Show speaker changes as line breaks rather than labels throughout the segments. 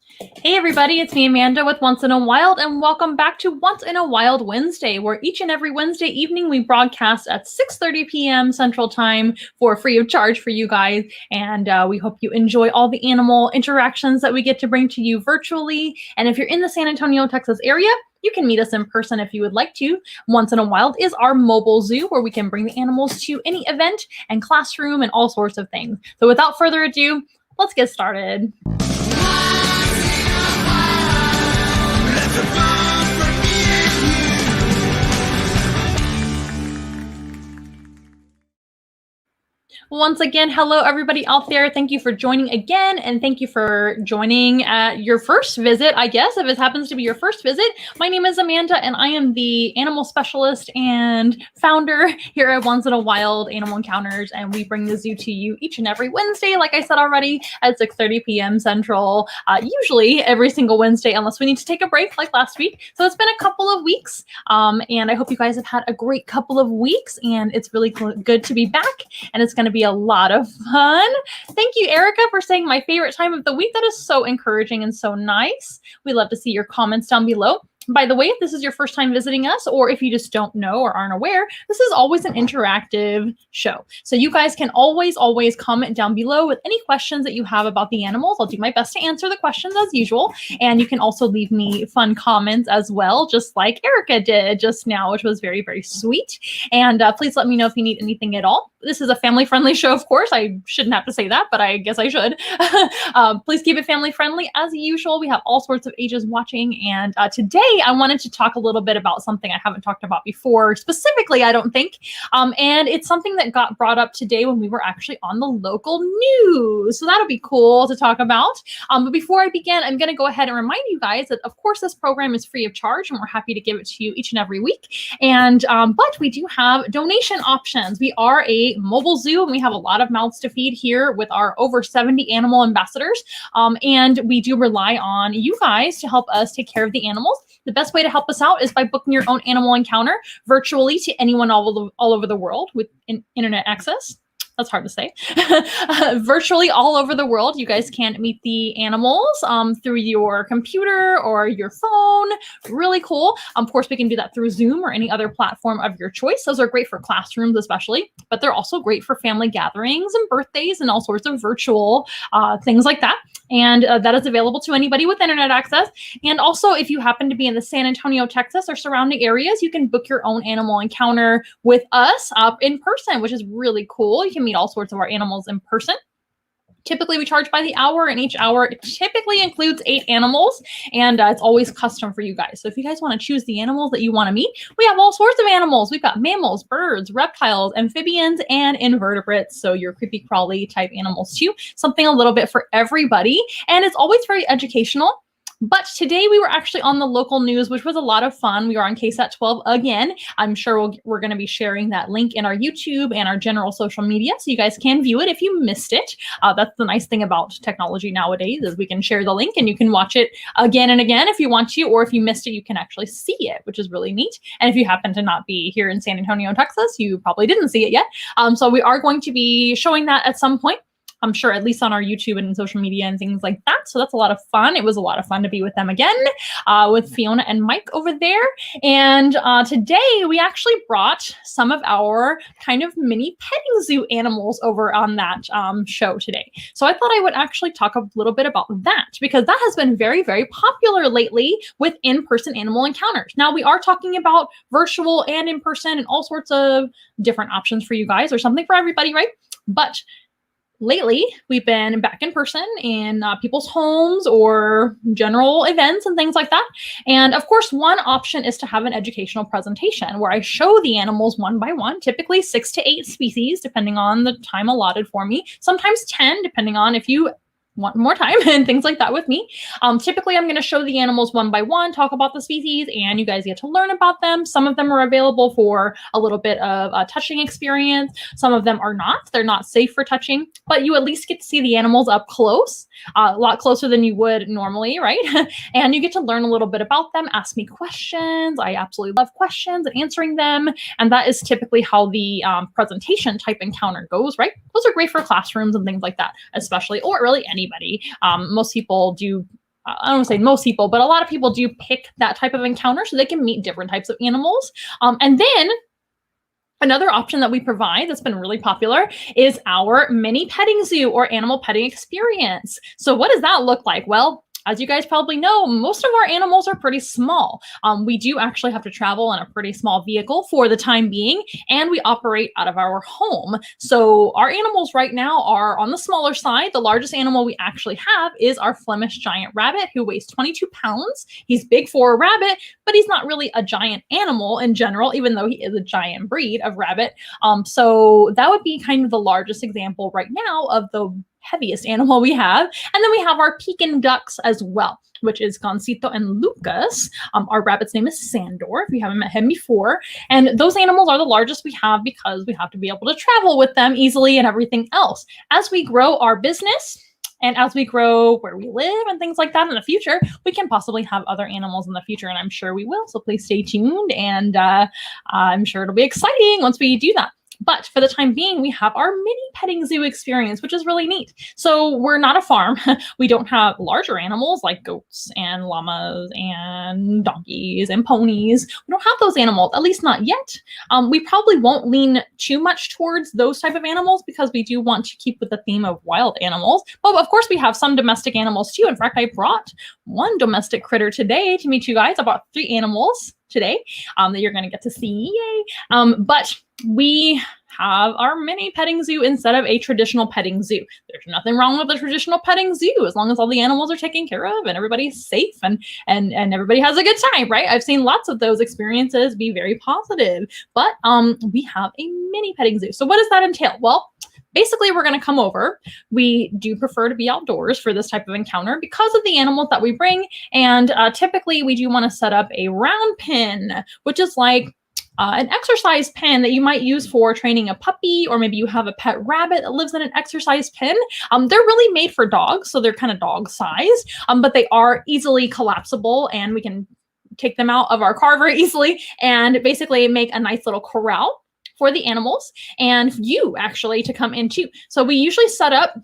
Hey everybody, it's me Amanda with Once in a Wild, and welcome back to Once in a Wild Wednesday, where each and every Wednesday evening we broadcast at 6:30 p.m. Central Time for free of charge for you guys, and we hope you enjoy all the animal interactions that we get to bring to you virtually. And if you're in the San Antonio, Texas area, you can meet us in person if you would like to. Once in a Wild is our mobile zoo where we can bring the animals to any event and classroom and all sorts of things. So without further ado, let's get started. Once again, hello everybody out there. Thank you for joining again, and thank you for joining at your first visit, I guess, if it happens to be your first visit. My name is Amanda, and I am the animal specialist and founder here at Once in a Wild Animal Encounters, and we bring the zoo to you each and every Wednesday, like I said already, at 6:30 p.m. Central, usually every single Wednesday, unless we need to take a break like last week. So it's been a couple of weeks, and I hope you guys have had a great couple of weeks, and it's really good to be back, and it's going to be a lot of fun. Thank you, Erica, for saying my favorite time of the week. That is so encouraging and so nice. We love to see your comments down below. By the way, if this is your first time visiting us, or if you just don't know or aren't aware, this is always an interactive show. So you guys can always comment down below with any questions that you have about the animals. I'll do my best to answer the questions as usual. And you can also leave me fun comments as well, just like Erica did just now, which was very, very sweet. And please let me know if you need anything at all. This is a family-friendly show, of course. I shouldn't have to say that, but I guess I should. Please keep it family-friendly. As usual, we have all sorts of ages watching. And today, I wanted to talk a little bit about something I haven't talked about before, specifically, I don't think. And it's something that got brought up today when we were actually on the local news. So that'll be cool to talk about. But before I begin, I'm going to go ahead and remind you guys that, of course, this program is free of charge, and we're happy to give it to you each and every week. And but we do have donation options. We are a mobile zoo, and we have a lot of mouths to feed here with our over 70 animal ambassadors. And we do rely on you guys to help us take care of the animals. The best way to help us out is by booking your own animal encounter virtually to anyone all over the world with internet access. That's hard to say. Virtually all over the world, you guys can meet the animals through your computer or your phone. Really cool. Of course, we can do that through Zoom or any other platform of your choice. Those are great for classrooms especially, but they're also great for family gatherings and birthdays and all sorts of virtual things like that. And that is available to anybody with internet access. And also, if you happen to be in the San Antonio, Texas or surrounding areas, you can book your own animal encounter with us in person, which is really cool. You can meet all sorts of our animals in person. Typically, we charge by the hour, and each hour typically includes 8 animals, and it's always custom for you guys. So if you guys want to choose the animals that you want to meet, we have all sorts of animals. We've got mammals, birds, reptiles, amphibians, and invertebrates. So your creepy crawly type animals too. Something a little bit for everybody, and it's always very educational. But today we were actually on the local news, which was a lot of fun. We were on KSAT 12 again. I'm sure we're going to be sharing that link in our YouTube and our general social media, so you guys can view it if you missed it. That's the nice thing about technology nowadays, is we can share the link and you can watch it again and again if you want to, or if you missed it, you can actually see it, which is really neat. And if you happen to not be here in San Antonio, Texas, you probably didn't see it yet. So we are going to be showing that at some point. I'm sure, at least on our YouTube and social media and things like that. So that's a lot of fun. It was a lot of fun to be with them again, with Fiona and Mike over there. And today we actually brought some of our kind of mini petting zoo animals over on that show today. So I thought I would actually talk a little bit about that, because that has been very, very popular lately with in-person animal encounters. Now we are talking about virtual and in-person and all sorts of different options for you guys, or something for everybody, right? But lately, we've been back in person in people's homes or general events and things like that. And of course, one option is to have an educational presentation where I show the animals one by one, typically 6 to 8 species, depending on the time allotted for me, sometimes 10, depending on if you want more time and things like that with me. Typically, I'm going to show the animals one by one, talk about the species, and you guys get to learn about them. Some of them are available for a little bit of a touching experience. Some of them are not. They're not safe for touching, but you at least get to see the animals up close, a lot closer than you would normally, right? And you get to learn a little bit about them, ask me questions. I absolutely love questions and answering them. And that is typically how the presentation type encounter goes, right? Those are great for classrooms and things like that, especially, or really anybody. Most people do I don't want to say most people, but a lot of people do pick that type of encounter so they can meet different types of animals. And then another option that we provide that's been really popular is our mini petting zoo or animal petting experience. So what does that look like? Well, as you guys probably know, most of our animals are pretty small. We do actually have to travel in a pretty small vehicle for the time being, and we operate out of our home. So our animals right now are on the smaller side. The largest animal we actually have is our Flemish giant rabbit, who weighs 22 pounds. He's big for a rabbit, but he's not really a giant animal in general, even though he is a giant breed of rabbit. So that would be kind of the largest example right now of the heaviest animal we have. And then we have our Peking Ducks as well, which is Gansito and Lucas. Our rabbit's name is Sandor, if you haven't met him before. And those animals are the largest we have because we have to be able to travel with them easily and everything else. As we grow our business, and as we grow where we live and things like that in the future, we can possibly have other animals in the future, and I'm sure we will. So please stay tuned, and I'm sure it'll be exciting once we do that. But for the time being, we have our mini petting zoo experience, which is really neat. So we're not a farm. We don't have larger animals like goats and llamas and donkeys and ponies. We don't have those animals, at least not yet. We probably won't lean too much towards those type of animals because we do want to keep with the theme of wild animals. But of course, we have some domestic animals too. In fact, I brought one domestic critter today to meet you guys. I brought 3 animals today that you're going to get to see. Yay! But we have our mini petting zoo instead of a traditional petting zoo. There's nothing wrong with a traditional petting zoo as long as all the animals are taken care of and everybody's safe and everybody has a good time, right? I've seen lots of those experiences be very positive. But we have a mini petting zoo. So what does that entail? Well, basically, we're going to come over. We do prefer to be outdoors for this type of encounter because of the animals that we bring. And typically, we do want to set up a round pen, which is like an exercise pen that you might use for training a puppy, or maybe you have a pet rabbit that lives in an exercise pen. They're really made for dogs, so they're kind of dog size, but they are easily collapsible, and we can take them out of our car very easily and basically make a nice little corral for the animals and you actually to come into. So we usually set up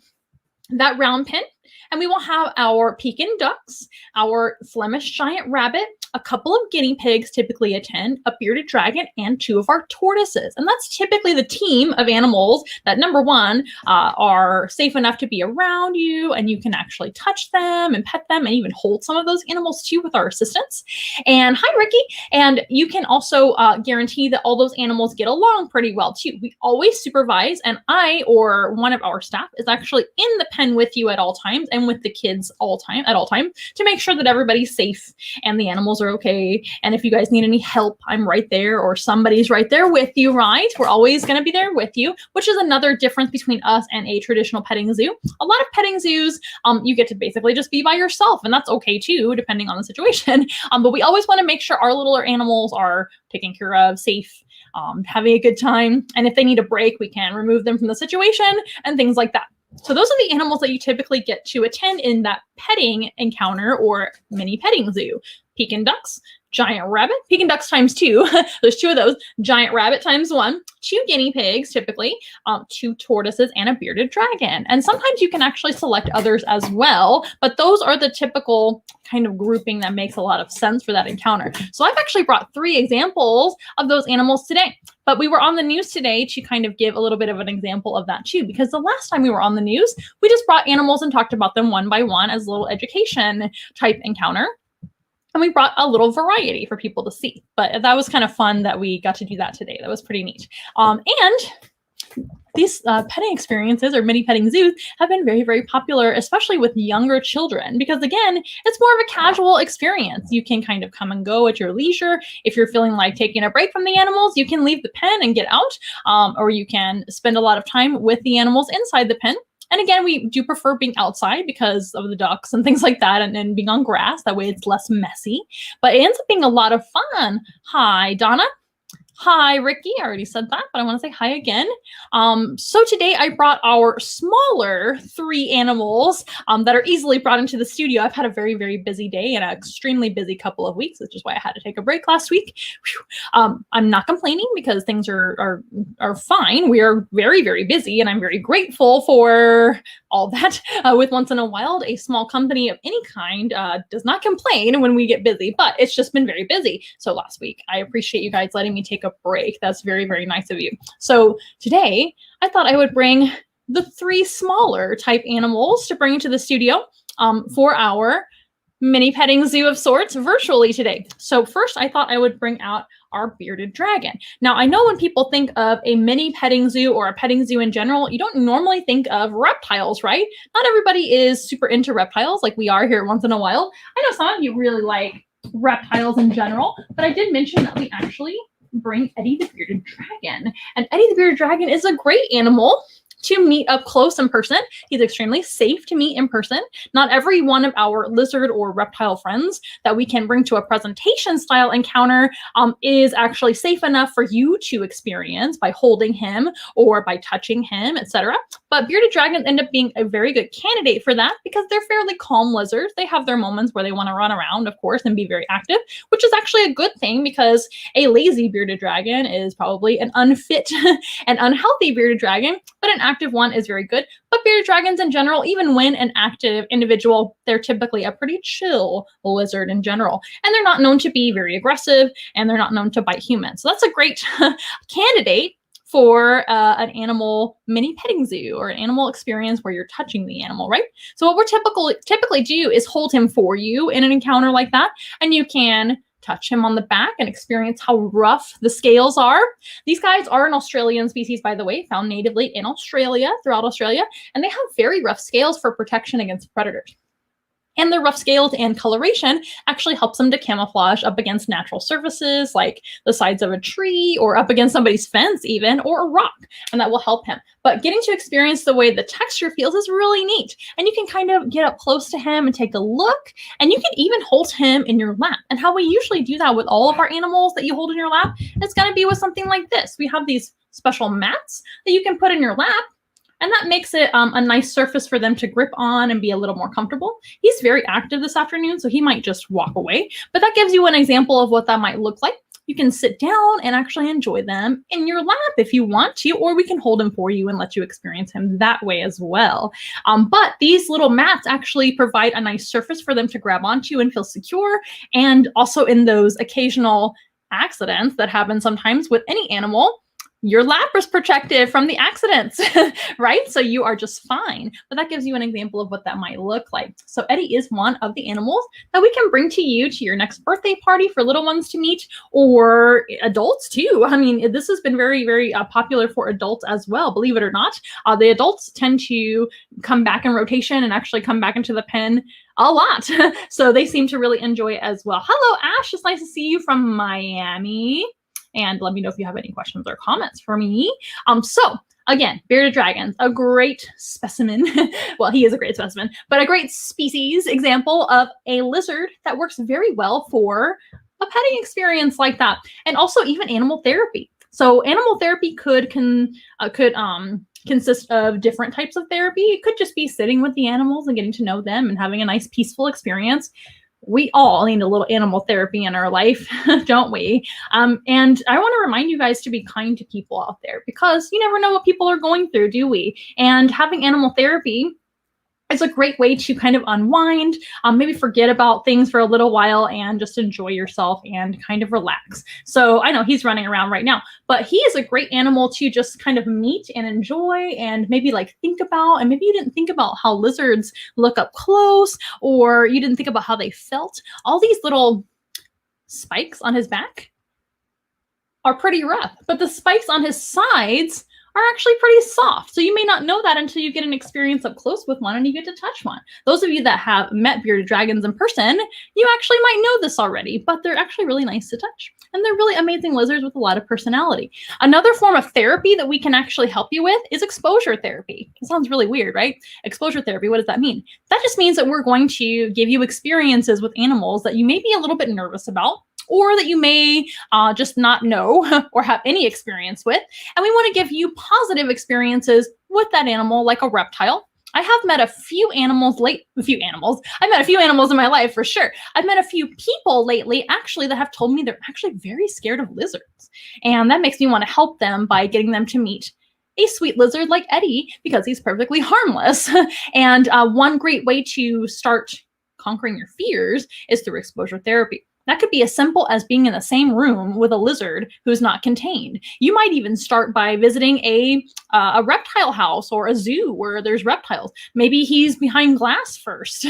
that round pen, and we will have our Peking Ducks, our Flemish giant rabbit, a couple of guinea pigs typically attend, a bearded dragon, and 2 of our tortoises. And that's typically the team of animals that, number one, are safe enough to be around you, and you can actually touch them and pet them and even hold some of those animals too with our assistance. And hi, Ricky. And you can also guarantee that all those animals get along pretty well too. We always supervise, and I or one of our staff is actually in the pen with you at all times and with the kids at all time to make sure that everybody's safe and the animals are okay. And if you guys need any help, I'm right there, or somebody's right there with you, right? We're always going to be there with you, which is another difference between us and a traditional petting zoo. A lot of petting zoos, you get to basically just be by yourself, and that's okay too, depending on the situation. But we always want to make sure our littler animals are taken care of, safe, having a good time. And if they need a break, we can remove them from the situation and things like that. So those are the animals that you typically get to attend in that petting encounter or mini petting zoo. Peking Ducks, giant rabbit, Peking Ducks times 2. There's 2 of those. Giant rabbit times 1, 2 guinea pigs typically, 2 tortoises, and a bearded dragon. And sometimes you can actually select others as well, but those are the typical kind of grouping that makes a lot of sense for that encounter. So I've actually brought 3 examples of those animals today. But we were on the news today to kind of give a little bit of an example of that too, because the last time we were on the news, we just brought animals and talked about them one by one as a little education type encounter. And we brought a little variety for people to see. But that was kind of fun that we got to do that today. That was pretty neat. And these petting experiences or mini petting zoos have been very, very popular, especially with younger children, because again, it's more of a casual experience. You can kind of come and go at your leisure. If you're feeling like taking a break from the animals, you can leave the pen and get out, or you can spend a lot of time with the animals inside the pen. And again, we do prefer being outside because of the ducks and things like that, and being on grass. That way it's less messy, but it ends up being a lot of fun. Hi, Donna. Hi, Ricky. I already said that, but I want to say hi again. So today I brought our smaller 3 animals that are easily brought into the studio. I've had a very, very busy day and an extremely busy couple of weeks, which is why I had to take a break last week. I'm not complaining because things are fine. We are very, very busy, and I'm very grateful for all that with Once in a Wild. A small company of any kind does not complain when we get busy, but it's just been very busy. So last week, I appreciate you guys letting me take a break. That's very, very nice of you. So today, I thought I would bring the 3 smaller type animals to bring into the studio for our mini petting zoo of sorts virtually today. So first, I thought I would bring out our bearded dragon. Now, I know when people think of a mini petting zoo or a petting zoo in general, you don't normally think of reptiles, right? Not everybody is super into reptiles like we are here at Once in a Wild. I know some of you really like reptiles in general, but I did mention that we actually bring Eddie the bearded dragon. And Eddie the bearded dragon is a great animal to meet up close in person. He's extremely safe to meet in person. Not every one of our lizard or reptile friends that we can bring to a presentation style encounter is actually safe enough for you to experience by holding him or by touching him, etc. But bearded dragons end up being a very good candidate for that because they're fairly calm lizards. They have their moments where they want to run around, of course, and be very active, which is actually a good thing because a lazy bearded dragon is probably an unfit and unhealthy bearded dragon, but an active one is very good. But bearded dragons in general, even when an active individual, they're typically a pretty chill lizard in general. And they're not known to be very aggressive, and they're not known to bite humans. So that's a great candidate for an animal mini petting zoo or an animal experience where you're touching the animal, right? So what we're typically do is hold him for you in an encounter like that, and you can touch him on the back and experience how rough the scales are. These guys are an Australian species, by the way, found natively in Australia, throughout Australia, and they have very rough scales for protection against predators. And the rough scales and coloration actually helps them to camouflage up against natural surfaces like the sides of a tree or up against somebody's fence even, or a rock, and that will help him. But getting to experience the way the texture feels is really neat. And you can kind of get up close to him and take a look, and you can even hold him in your lap. And how we usually do that with all of our animals that you hold in your lap is going to be with something like this. We have these special mats that you can put in your lap, and that makes it a nice surface for them to grip on and be a little more comfortable. He's very active this afternoon, so he might just walk away. But that gives you an example of what that might look like. You can sit down and actually enjoy them in your lap if you want to, or we can hold him for you and let you experience him that way as well. But these little mats actually provide a nice surface for them to grab onto and feel secure. And also in those occasional accidents that happen sometimes with any animal, your lap is protected from the accidents, right? So you are just fine. But that gives you an example of what that might look like. So Eddie is one of the animals that we can bring to you to your next birthday party for little ones to meet, or adults too. I mean, this has been very, very popular for adults as well, believe it or not. The adults tend to come back in rotation and actually come back into the pen a lot. So they seem to really enjoy it as well. Hello, Ash. It's nice to see you from Miami. And let me know if you have any questions or comments for me. So again, bearded dragons, a great specimen. Well, he is a great specimen, but a great species example of a lizard that works very well for a petting experience like that. And also even animal therapy. So animal therapy could consist of different types of therapy. It could just be sitting with the animals and getting to know them and having a nice peaceful experience. We all need a little animal therapy in our life, don't we? And I want to remind you guys to be kind to people out there because you never know what people are going through, do we? And having animal therapy is a great way to kind of unwind, maybe forget about things for a little while and just enjoy yourself and kind of relax. So I know he's running around right now, but he is a great animal to just kind of meet and enjoy and maybe like think about, and maybe you didn't think about how lizards look up close, or you didn't think about how they felt. All these little spikes on his back are pretty rough, but the spikes on his sides are actually pretty soft. So you may not know that until you get an experience up close with one and you get to touch one. Those of you that have met bearded dragons in person, you actually might know this already, but they're actually really nice to touch. And they're really amazing lizards with a lot of personality. Another form of therapy that we can actually help you with is exposure therapy. It sounds really weird, right? Exposure therapy, what does that mean? That just means that we're going to give you experiences with animals that you may be a little bit nervous about, or that you may just not know or have any experience with. And we want to give you positive experiences with that animal, like a reptile. I have met a few animals I've met a few animals in my life for sure. I've met a few people lately actually that have told me they're actually very scared of lizards. And that makes me want to help them by getting them to meet a sweet lizard like Eddie because he's perfectly harmless. And one great way to start conquering your fears is through exposure therapy. That could be as simple as being in the same room with a lizard who's not contained. You might even start by visiting a reptile house or a zoo where there's reptiles. Maybe he's behind glass first,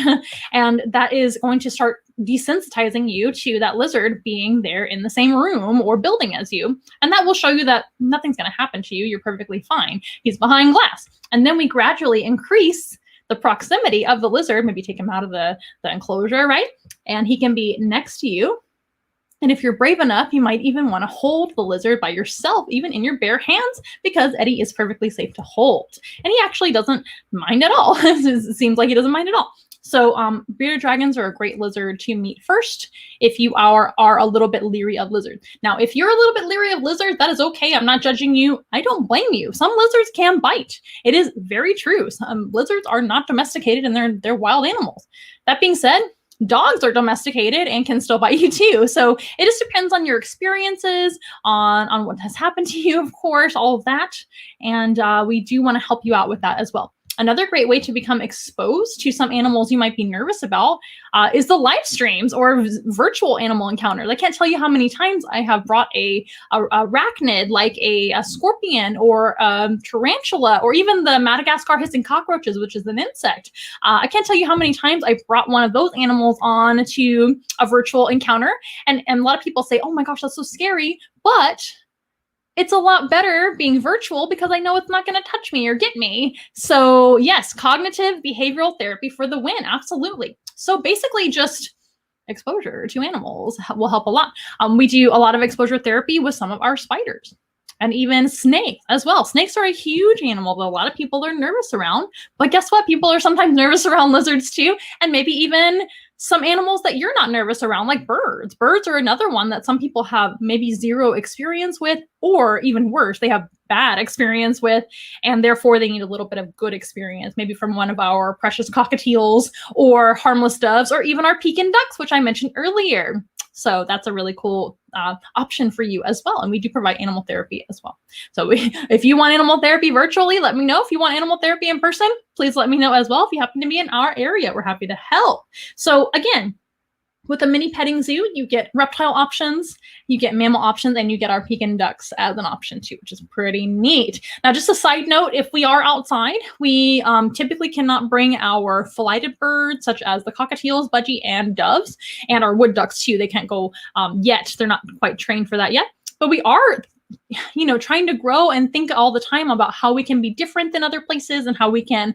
and that is going to start desensitizing you to that lizard being there in the same room or building as you. And that will show you that nothing's going to happen to you. You're perfectly fine. He's behind glass. And then we gradually increase the proximity of the lizard, maybe take him out of the enclosure, right? And he can be next to you. And if you're brave enough, you might even want to hold the lizard by yourself, even in your bare hands, because Eddie is perfectly safe to hold. And he actually doesn't mind at all. It seems like he doesn't mind at all. So bearded dragons are a great lizard to meet first if you are a little bit leery of lizards. Now, if you're a little bit leery of lizards, that is okay. I'm not judging you. I don't blame you. Some lizards can bite. It is very true. Some lizards are not domesticated and they're wild animals. That being said, dogs are domesticated and can still bite you too. So it just depends on your experiences, on what has happened to you, of course, all of that. And we do want to help you out with that as well. Another great way to become exposed to some animals you might be nervous about is the live streams or virtual animal encounters. I can't tell you how many times I have brought a arachnid like a scorpion or a tarantula or even the Madagascar hissing cockroaches, which is an insect. I can't tell you how many times I brought one of those animals on to a virtual encounter. And a lot of people say, oh my gosh, that's so scary. But it's a lot better being virtual because I know it's not going to touch me or get me. So yes, cognitive behavioral therapy for the win. Absolutely. So basically just exposure to animals will help a lot. We do a lot of exposure therapy with some of our spiders and even snakes as well. Snakes are a huge animal that a lot of people are nervous around. But guess what? People are sometimes nervous around lizards too. And maybe even some animals that you're not nervous around, like birds. Birds are another one that some people have maybe zero experience with, or even worse, they have bad experience with, and therefore they need a little bit of good experience, maybe from one of our precious cockatiels or harmless doves, or even our Peking ducks, which I mentioned earlier. So that's a really cool option for you as well. And we do provide animal therapy as well. So if you want animal therapy virtually, let me know. If you want animal therapy in person, please let me know as well. If you happen to be in our area, we're happy to help. So again, with a mini petting zoo, you get reptile options, you get mammal options, and you get our Peking ducks as an option too, which is pretty neat. Now, just a side note, if we are outside, we typically cannot bring our flighted birds, such as the cockatiels, budgie, and doves, and our wood ducks too. They can't go yet. They're not quite trained for that yet. But we are trying to grow and think all the time about how we can be different than other places and how we can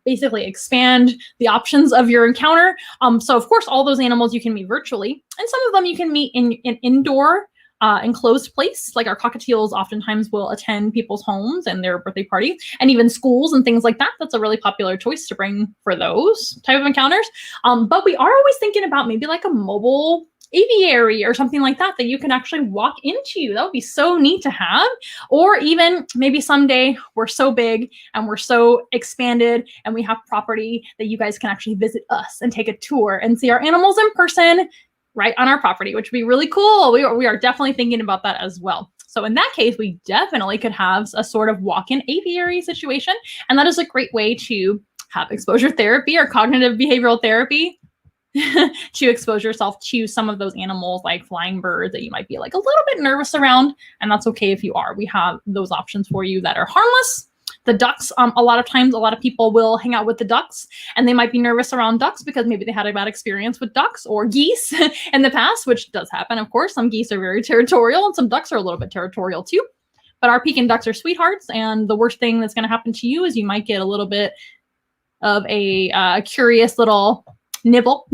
basically expand the options of your encounter. So of course, all those animals you can meet virtually, and some of them you can meet in an indoor enclosed place. Like our cockatiels oftentimes will attend people's homes and their birthday party, and even schools and things like that. That's a really popular choice to bring for those type of encounters. But we are always thinking about maybe like a mobile aviary or something like that you can actually walk into. That would be so neat to have. Or even maybe someday we're so big and we're so expanded and we have property that you guys can actually visit us and take a tour and see our animals in person right on our property, which would be really cool. We are definitely thinking about that as well. So in that case, we definitely could have a sort of walk-in aviary situation. And that is a great way to have exposure therapy or cognitive behavioral therapy to expose yourself to some of those animals like flying birds that you might be like a little bit nervous around. And that's okay if you are. We have those options for you that are harmless. The ducks, a lot of times, a lot of people will hang out with the ducks and they might be nervous around ducks because maybe they had a bad experience with ducks or geese in the past, which does happen. Of course, some geese are very territorial and some ducks are a little bit territorial too. But our Peking ducks are sweethearts. And the worst thing that's going to happen to you is you might get a little bit of a curious little nibble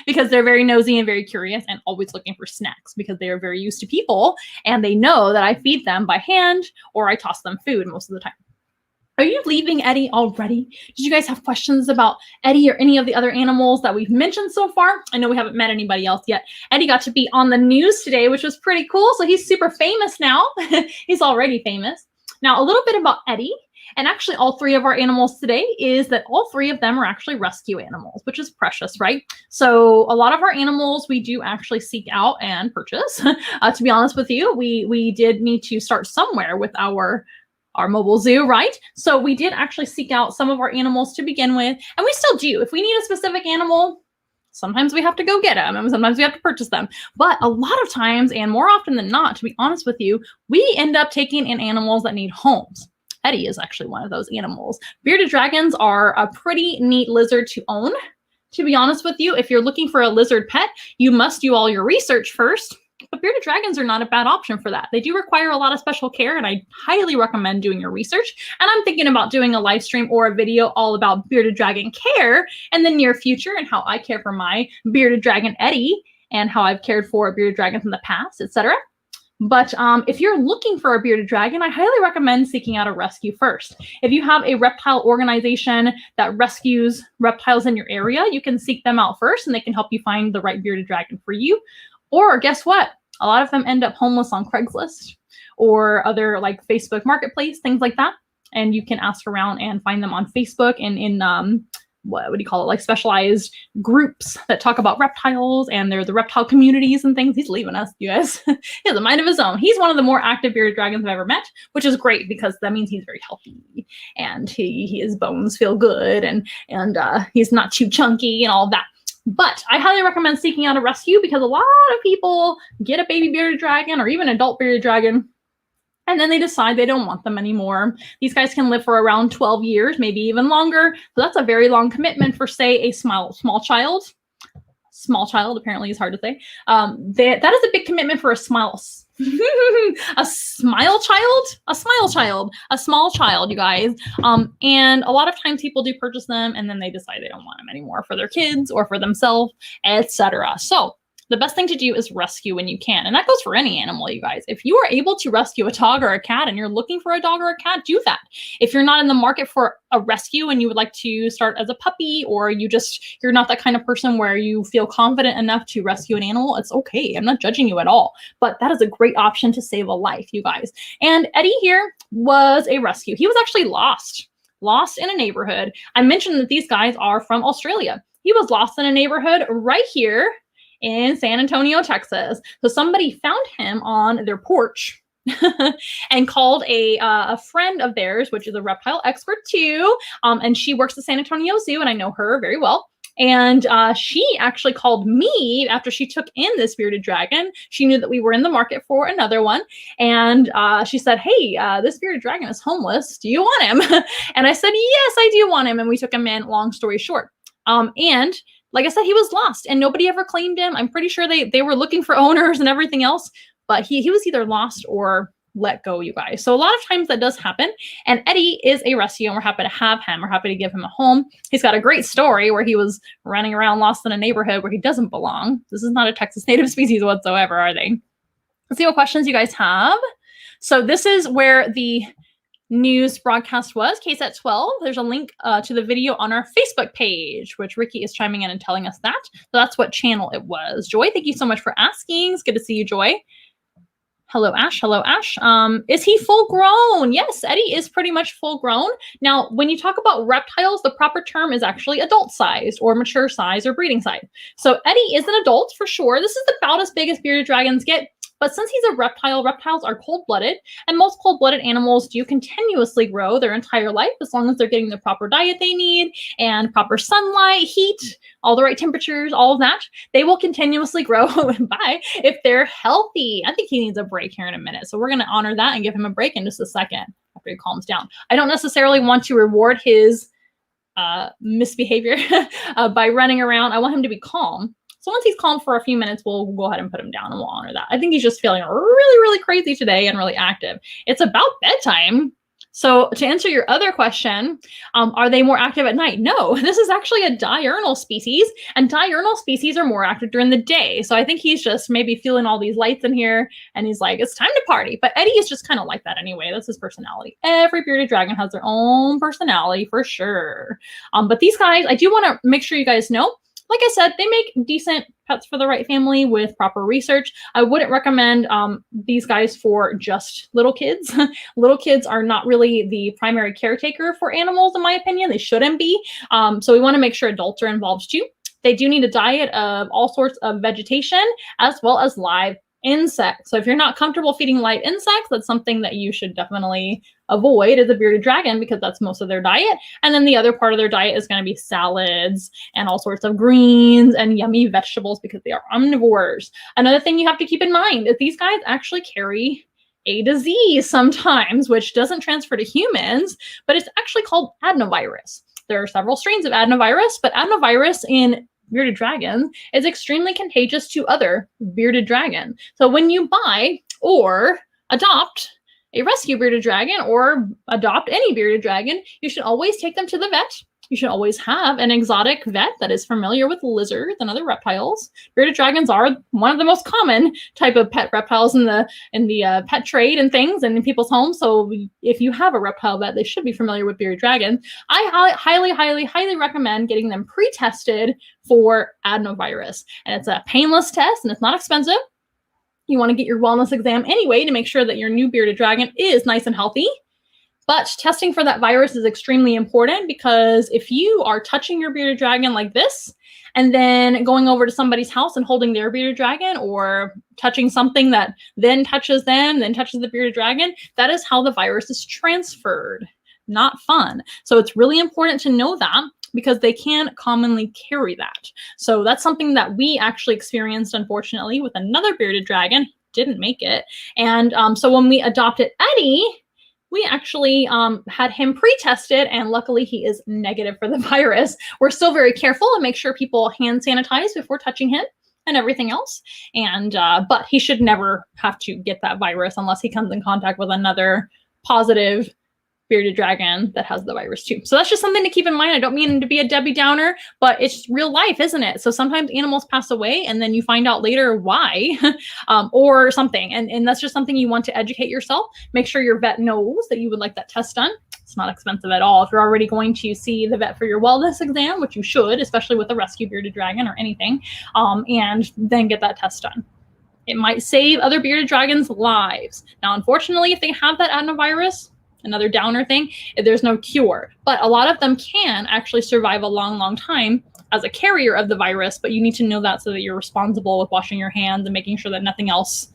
because they're very nosy and very curious and always looking for snacks because they are very used to people and they know that I feed them by hand or I toss them food most of the time. Are you leaving Eddie already? Did you guys have questions about Eddie or any of the other animals that we've mentioned so far? I know we haven't met anybody else yet. Eddie got to be on the news today, which was pretty cool. So he's super famous now. He's already famous. Now, a little bit about Eddie. And actually, all three of our animals today is that all three of them are actually rescue animals, which is precious, right? So a lot of our animals we do actually seek out and purchase. To be honest with you, we did need to start somewhere with our our mobile zoo, right? So we did actually seek out some of our animals to begin with, and we still do. If we need a specific animal, sometimes we have to go get them, and sometimes we have to purchase them. But a lot of times, and more often than not, to be honest with you, we end up taking in animals that need homes. Eddie is actually one of those animals. Bearded dragons are a pretty neat lizard to own. To be honest with you, if you're looking for a lizard pet, you must do all your research first. But bearded dragons are not a bad option for that. They do require a lot of special care, and I highly recommend doing your research. And I'm thinking about doing a live stream or a video all about bearded dragon care in the near future, and how I care for my bearded dragon Eddie, and how I've cared for bearded dragons in the past, etc. But if you're looking for a bearded dragon, I highly recommend seeking out a rescue first. If you have a reptile organization that rescues reptiles in your area, you can seek them out first, and they can help you find the right bearded dragon for you. Or guess what? A lot of them end up homeless on Craigslist or other like Facebook Marketplace, things like that. And you can ask around and find them on Facebook and in what do you call it? Like specialized groups that talk about reptiles, and they're the reptile communities and things. He's leaving us, you guys. He has a mind of his own. He's one of the more active bearded dragons I've ever met, which is great because that means he's very healthy and his bones feel good and he's not too chunky and all of that. But I highly recommend seeking out a rescue because a lot of people get a baby bearded dragon or even adult bearded dragon, and then they decide they don't want them anymore. These guys can live for around 12 years, maybe even longer. So that's a very long commitment for, say, a small child. Small child apparently is hard to say. That is a big commitment for a small child, you guys. And a lot of times people do purchase them, and then they decide they don't want them anymore for their kids or for themselves, etc. So the best thing to do is rescue when you can. And that goes for any animal, you guys. If you are able to rescue a dog or a cat and you're looking for a dog or a cat, do that. If you're not in the market for a rescue and you would like to start as a puppy, or you're not that kind of person where you feel confident enough to rescue an animal, it's okay. I'm not judging you at all. But that is a great option to save a life, you guys. And Eddie here was a rescue. He was actually lost in a neighborhood. I mentioned that these guys are from Australia. He was lost in a neighborhood right here in San Antonio, Texas. So somebody found him on their porch and called a friend of theirs, which is a reptile expert too. And she works at San Antonio Zoo, and I know her very well. And she actually called me after she took in this bearded dragon. She knew that we were in the market for another one. And she said, hey, this bearded dragon is homeless. Do you want him? And I said, yes, I do want him. And we took him in, long story short. And like I said, he was lost and nobody ever claimed him. I'm pretty sure they were looking for owners and everything else, but he was either lost or let go, you guys. So a lot of times that does happen. And Eddie is a rescue, and we're happy to have him. We're happy to give him a home. He's got a great story where he was running around lost in a neighborhood where he doesn't belong. This is not a Texas native species whatsoever, are they? Let's see what questions you guys have. So this is where the news broadcast was, KSAT 12. There's a link to the video on our Facebook page, which Ricky is chiming in and telling us that. So that's what channel it was. Joy, thank you so much for asking. It's good to see you, Joy. Hello, Ash. Hello, Ash. Is he full grown? Yes, Eddie is pretty much full grown. Now, when you talk about reptiles, the proper term is actually adult sized or mature size or breeding size. So Eddie is an adult for sure. This is about as big as bearded dragons get. But since he's a reptile, reptiles are cold-blooded, and most cold-blooded animals do continuously grow their entire life as long as they're getting the proper diet they need and proper sunlight, heat, all the right temperatures, all of that. They will continuously grow by if they're healthy. I think he needs a break here in a minute, so we're going to honor that and give him a break in just a second after he calms down. I don't necessarily want to reward his misbehavior by running around. I want him to be calm. So once he's calm for a few minutes, we'll go ahead and put him down and we'll honor that. I think he's just feeling really, really crazy today and really active. It's about bedtime. So to answer your other question, are they more active at night? No, this is actually a diurnal species, and diurnal species are more active during the day. So I think he's just maybe feeling all these lights in here and he's like, it's time to party. But Eddie is just kind of like that anyway. That's his personality. Every bearded dragon has their own personality for sure. But these guys, I do want to make sure you guys know, like I said, they make decent pets for the right family with proper research. I wouldn't recommend these guys for just little kids. Little kids are not really the primary caretaker for animals, in my opinion. They shouldn't be. So we want to make sure adults are involved too. They do need a diet of all sorts of vegetation as well as live insects. So if you're not comfortable feeding light insects, that's something that you should definitely avoid as a bearded dragon, because that's most of their diet. And then the other part of their diet is going to be salads and all sorts of greens and yummy vegetables, because they are omnivores. Another thing you have to keep in mind is these guys actually carry a disease sometimes, which doesn't transfer to humans, but it's actually called adenovirus. There are several strains of adenovirus, but adenovirus in bearded dragon is extremely contagious to other bearded dragon. So when you buy or adopt a rescue bearded dragon or adopt any bearded dragon, you should always take them to the vet. You should always have an exotic vet that is familiar with lizards and other reptiles. Bearded dragons are one of the most common type of pet reptiles in the pet trade and things and in people's homes. So if you have a reptile vet, they should be familiar with bearded dragons. I highly recommend getting them pre-tested for adenovirus. And it's a painless test and it's not expensive. You want to get your wellness exam anyway to make sure that your new bearded dragon is nice and healthy. But testing for that virus is extremely important, because if you are touching your bearded dragon like this, and then going over to somebody's house and holding their bearded dragon, or touching something that then touches them, then touches the bearded dragon, that is how the virus is transferred. Not fun. So it's really important to know that, because they can commonly carry that. So that's something that we actually experienced, unfortunately, with another bearded dragon. He didn't make it. And so when we adopted Eddie, we actually had him pre-tested, and luckily he is negative for the virus. We're still very careful and make sure people hand sanitize before touching him and everything else. And but he should never have to get that virus unless he comes in contact with another positive bearded dragon that has the virus too. So that's just something to keep in mind. I don't mean to be a Debbie Downer, but it's real life, isn't it? So sometimes animals pass away and then you find out later why or something. And that's just something you want to educate yourself. Make sure your vet knows that you would like that test done. It's not expensive at all. If you're already going to see the vet for your wellness exam, which you should, especially with a rescue bearded dragon or anything, and then get that test done. It might save other bearded dragons' lives. Now, unfortunately, if they have that adenovirus, another downer thing, there's no cure. But a lot of them can actually survive a long time as a carrier of the virus, but you need to know that so that you're responsible with washing your hands and making sure that nothing else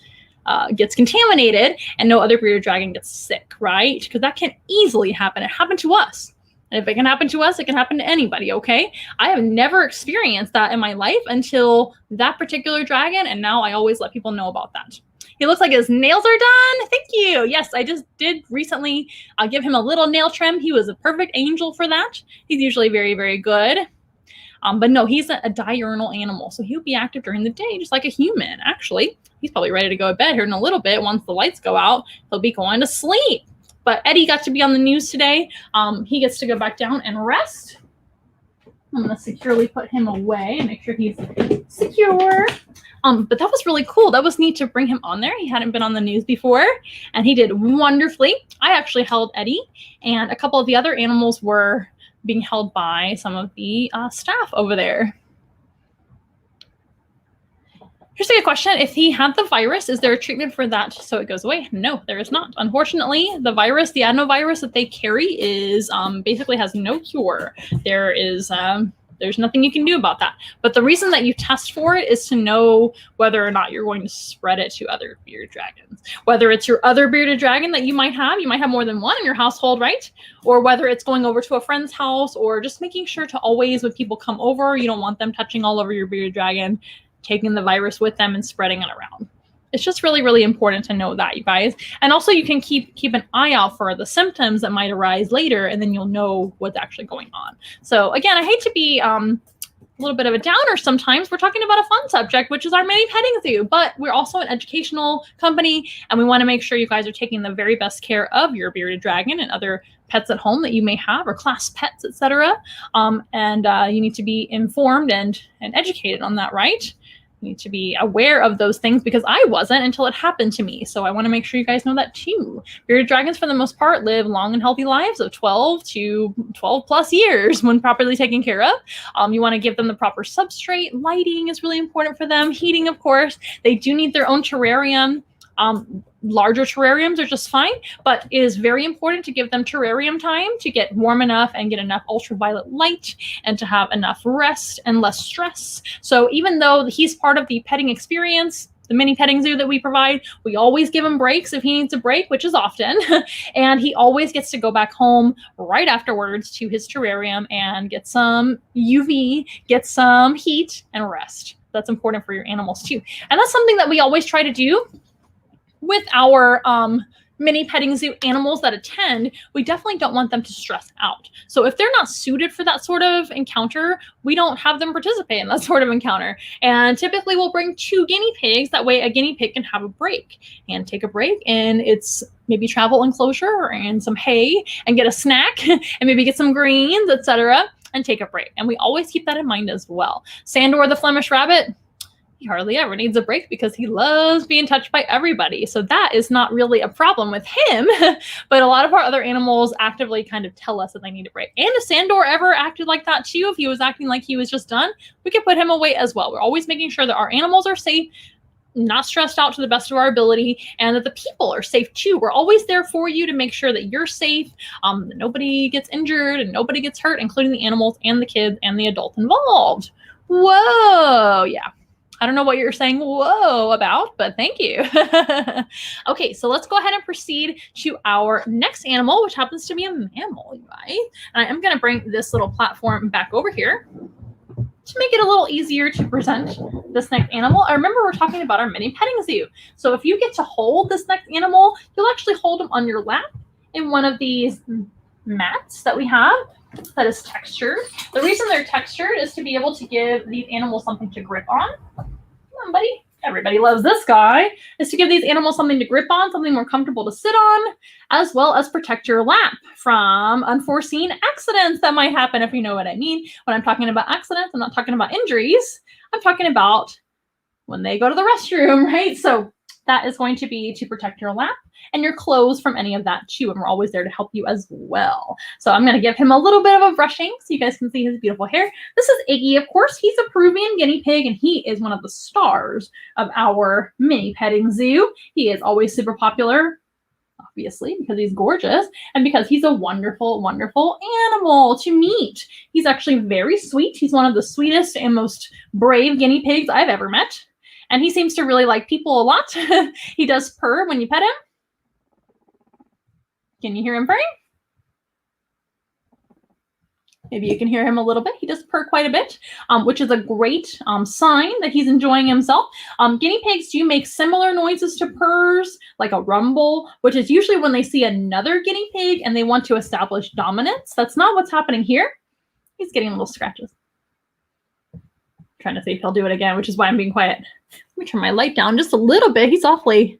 gets contaminated and no other bearded dragon gets sick, right? Because that can easily happen. It happened to us. And if it can happen to us, it can happen to anybody, okay? I have never experienced that in my life until that particular dragon, and now I always let people know about that. He looks like his nails are done. Thank you. Yes, I just did recently give him a little nail trim. He was a perfect angel for that. He's usually very good. But no, he's a diurnal animal, so he'll be active during the day, just like a human, actually. He's probably ready to go to bed here in a little bit. Once the lights go out, he'll be going to sleep. But Eddie got to be on the news today. He gets to go back down and rest. I'm going to securely put him away and make sure he's secure. But that was really cool. That was neat to bring him on there. He hadn't been on the news before, and he did wonderfully. I actually held Eddie, and a couple of the other animals were being held by some of the staff over there. Here's a good question. If he had the virus, is there a treatment for that so it goes away? No, there is not. Unfortunately, the virus, the adenovirus that they carry is basically has no cure. There's nothing you can do about that. But the reason that you test for it is to know whether or not you're going to spread it to other bearded dragons. Whether it's your other bearded dragon that you might have more than one in your household, right? Or whether it's going over to a friend's house, or just making sure to always, when people come over, you don't want them touching all over your bearded dragon, taking the virus with them and spreading it around. It's just really important to know that, you guys. And also you can keep an eye out for the symptoms that might arise later, and then you'll know what's actually going on. So again, I hate to be a little bit of a downer sometimes. We're talking about a fun subject, which is our mini petting zoo, but we're also an educational company, and we want to make sure you guys are taking the very best care of your bearded dragon and other pets at home that you may have, or class pets, etc. And you need to be informed and educated on that, right? You need to be aware of those things, because I wasn't until it happened to me. So I want to make sure you guys know that too. Bearded dragons, for the most part, live long and healthy lives of 12 to 12 plus years when properly taken care of. You want to give them the proper substrate. Lighting is really important for them. Heating, of course. They do need their own terrarium. Larger terrariums are just fine, but it is very important to give them terrarium time to get warm enough and get enough ultraviolet light and to have enough rest and less stress. So even though he's part of the petting experience, the mini petting zoo that we provide, we always give him breaks if he needs a break, which is often. And he always gets to go back home right afterwards to his terrarium and get some UV, get some heat, and rest. That's important for your animals too. And that's something that we always try to do with our mini petting zoo animals that attend. We definitely don't want them to stress out. So if they're not suited for that sort of encounter, we don't have them participate in that sort of encounter. And typically we'll bring 2 guinea pigs. That way a guinea pig can have a break and take a break in its maybe travel enclosure and some hay and get a snack and maybe get some greens, etc., and take a break. And we always keep that in mind as well. Sandor the Flemish Rabbit, he hardly ever needs a break because he loves being touched by everybody. So that is not really a problem with him. But a lot of our other animals actively kind of tell us that they need a break. And if Sandor ever acted like that too, if he was acting like he was just done, we could put him away as well. We're always making sure that our animals are safe, not stressed out to the best of our ability, and that the people are safe too. We're always there for you to make sure that you're safe, that nobody gets injured and nobody gets hurt, including the animals and the kids and the adult involved. Whoa, yeah. I don't know what you're saying whoa about, but thank you. Okay, so let's go ahead and proceed to our next animal, which happens to be a mammal, you guys. And I am going to bring this little platform back over here to make it a little easier to present this next animal. I remember we're talking about our mini petting zoo. So if you get to hold this next animal, you'll actually hold them on your lap in one of these mats that we have that is textured. The reason they're textured is to be able to give these animals something to grip on. Come on, buddy. Everybody loves this guy. Is to give these animals something to grip on, something more comfortable to sit on, as well as protect your lap from unforeseen accidents that might happen, if you know what I mean. When I'm talking about accidents, I'm not talking about injuries. I'm talking about when they go to the restroom, right? So that is going to be to protect your lap and your clothes from any of that too. And we're always there to help you as well. So I'm going to give him a little bit of a brushing so you guys can see his beautiful hair. This is Iggy, of course. He's a Peruvian guinea pig, and he is one of the stars of our mini petting zoo. He is always super popular, obviously, because he's gorgeous and because he's a wonderful, wonderful animal to meet. He's actually very sweet. He's one of the sweetest and most brave guinea pigs I've ever met. And he seems to really like people a lot. He does purr when you pet him. Can you hear him purring? Maybe you can hear him a little bit. He does purr quite a bit, which is a great sign that he's enjoying himself. Guinea pigs do make similar noises to purrs, like a rumble, which is usually when they see another guinea pig and they want to establish dominance. That's not what's happening here. He's getting little scratches. Trying to see if he'll do it again, which is why I'm being quiet. Let me turn my light down just a little bit. He's awfully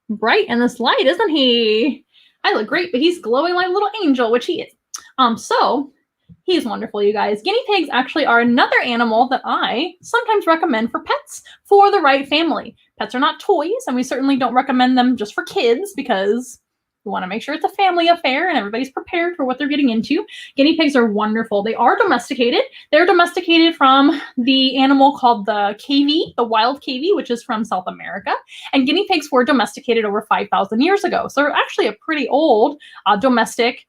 bright in this light, isn't he? I look great, but he's glowing like a little angel, which he is. So he's wonderful, you guys. Guinea pigs actually are another animal that I sometimes recommend for pets for the right family. Pets are not toys, and we certainly don't recommend them just for kids because we want to make sure it's a family affair and everybody's prepared for what they're getting into. Guinea pigs are wonderful. They are domesticated. They're domesticated from the animal called the cavy, the wild cavy, which is from South America. And guinea pigs were domesticated over 5,000 years ago. So they're actually a pretty old domestic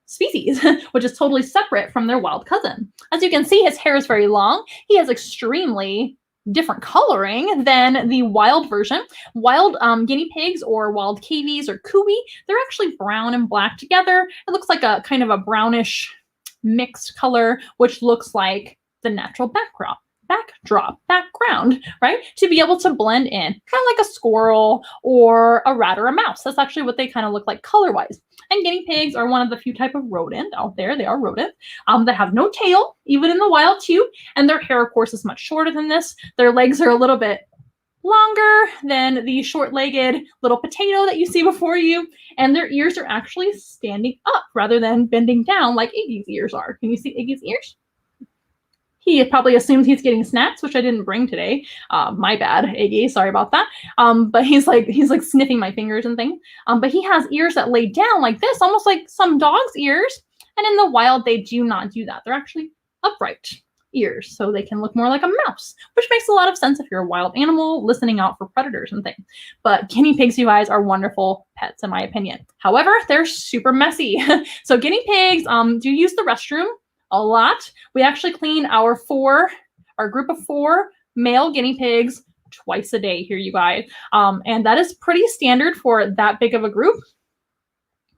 species, which is totally separate from their wild cousin. As you can see, his hair is very long. He has extremely different coloring than the wild version. Wild guinea pigs or wild cavies or cooey, they're actually brown and black together. It looks like a kind of a brownish mixed color, which looks like the natural background, right? To be able to blend in, kind of like a squirrel or a rat or a mouse. That's actually what they kind of look like color-wise. And guinea pigs are one of the few type of rodent out there. They are rodent that have no tail, even in the wild too. And their hair, of course, is much shorter than this. Their legs are a little bit longer than the short-legged little potato that you see before you. And their ears are actually standing up rather than bending down like Iggy's ears are. Can you see Iggy's ears? He probably assumes he's getting snacks, which I didn't bring today. My bad, Iggy. Sorry about that. But he's like sniffing my fingers and things. But he has ears that lay down like this, almost like some dogs' ears. And in the wild, they do not do that. They're actually upright ears, so they can look more like a mouse, which makes a lot of sense if you're a wild animal listening out for predators and things. But guinea pigs, you guys, are wonderful pets, in my opinion. However, they're super messy. So guinea pigs do use the restroom a lot. We actually clean our group of 4 male guinea pigs twice a day here, you guys. And that is pretty standard for that big of a group.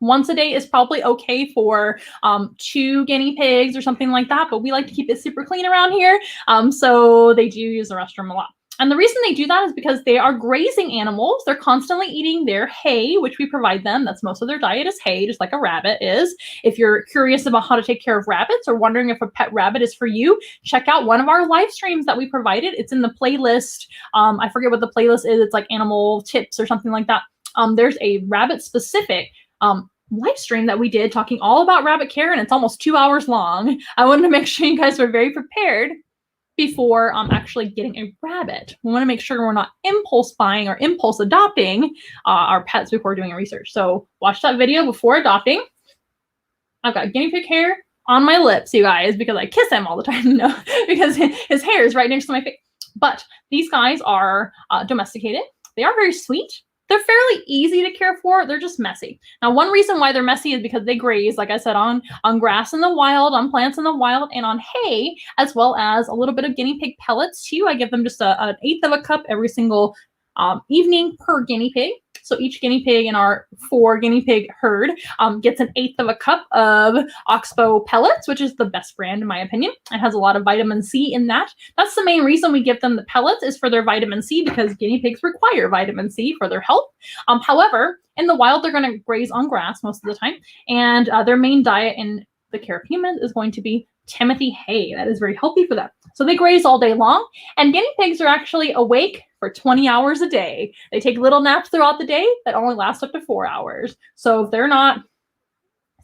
Once a day is probably okay for 2 guinea pigs or something like that, but we like to keep it super clean around here. So they do use the restroom a lot. And the reason they do that is because they are grazing animals. They're constantly eating their hay, which we provide them. That's most of their diet is hay, just like a rabbit is. If you're curious about how to take care of rabbits or wondering if a pet rabbit is for you, check out one of our live streams that we provided. It's in the playlist. I forget what the playlist is. It's like animal tips or something like that. There's a rabbit specific live stream that we did talking all about rabbit care, and it's almost 2 hours long. I wanted to make sure you guys were very prepared before actually getting a rabbit. We want to make sure we're not impulse buying or impulse adopting our pets before doing research. So watch that video before adopting. I've got guinea pig hair on my lips, you guys, because I kiss him all the time. No, because his hair is right next to my face. But these guys are domesticated. They are very sweet. They're fairly easy to care for. They're just messy. Now, one reason why they're messy is because they graze, like I said, on grass in the wild, on plants in the wild, and on hay, as well as a little bit of guinea pig pellets too. I give them just an eighth of a cup every single evening per guinea pig. So each guinea pig in our 4 guinea pig herd gets an eighth of a cup of Oxbow pellets, which is the best brand in my opinion. It has a lot of vitamin C in that. That's the main reason we give them the pellets, is for their vitamin C, because guinea pigs require vitamin C for their health. However, in the wild, they're going to graze on grass most of the time, and their main diet in the care of humans is going to be Timothy hay. That is very healthy for them. So they graze all day long, and guinea pigs are actually awake for 20 hours a day. They take little naps throughout the day that only last up to 4 hours. So if they're not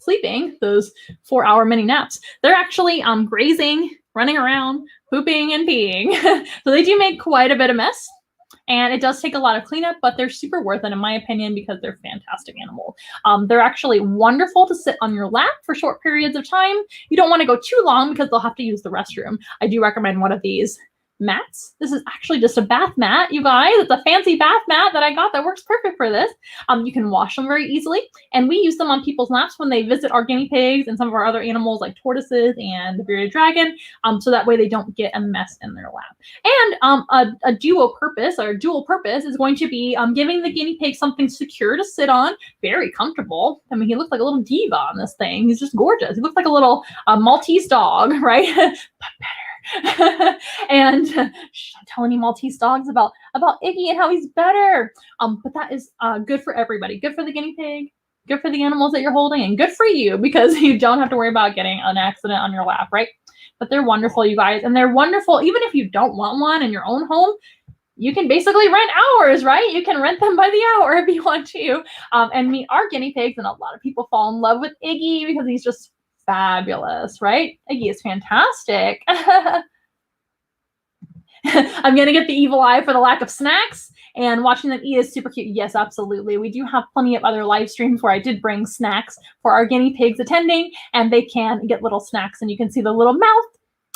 sleeping those 4-hour mini naps, they're actually grazing, running around, pooping and peeing. So they do make quite a bit of mess. And it does take a lot of cleanup, but they're super worth it in my opinion, because they're fantastic animals. They're actually wonderful to sit on your lap for short periods of time. You don't want to go too long because they'll have to use the restroom. I do recommend one of these mats. This is actually just a bath mat, you guys. It's a fancy bath mat that I got that works perfect for this. You can wash them very easily, and we use them on people's laps when they visit our guinea pigs and some of our other animals like tortoises and the bearded dragon, so that way they don't get a mess in their lap. And a dual purpose is going to be giving the guinea pig something secure to sit on, very comfortable. I mean, he looks like a little diva on this thing. He's just gorgeous. He looks like a little Maltese dog, right? But better. And don't tell any Maltese dogs about Iggy and how he's better. But that is good for everybody. Good for the guinea pig, good for the animals that you're holding, and good for you, because you don't have to worry about getting an accident on your lap, right? But they're wonderful, you guys, and they're wonderful even if you don't want one in your own home. You can basically rent ours, right? You can rent them by the hour if you want to, and meet our guinea pigs. And a lot of people fall in love with Iggy because he's just fabulous, right? Iggy is fantastic. I'm going to get the evil eye for the lack of snacks, and watching them eat is super cute. Yes, absolutely. We do have plenty of other live streams where I did bring snacks for our guinea pigs attending, and they can get little snacks, and you can see the little mouth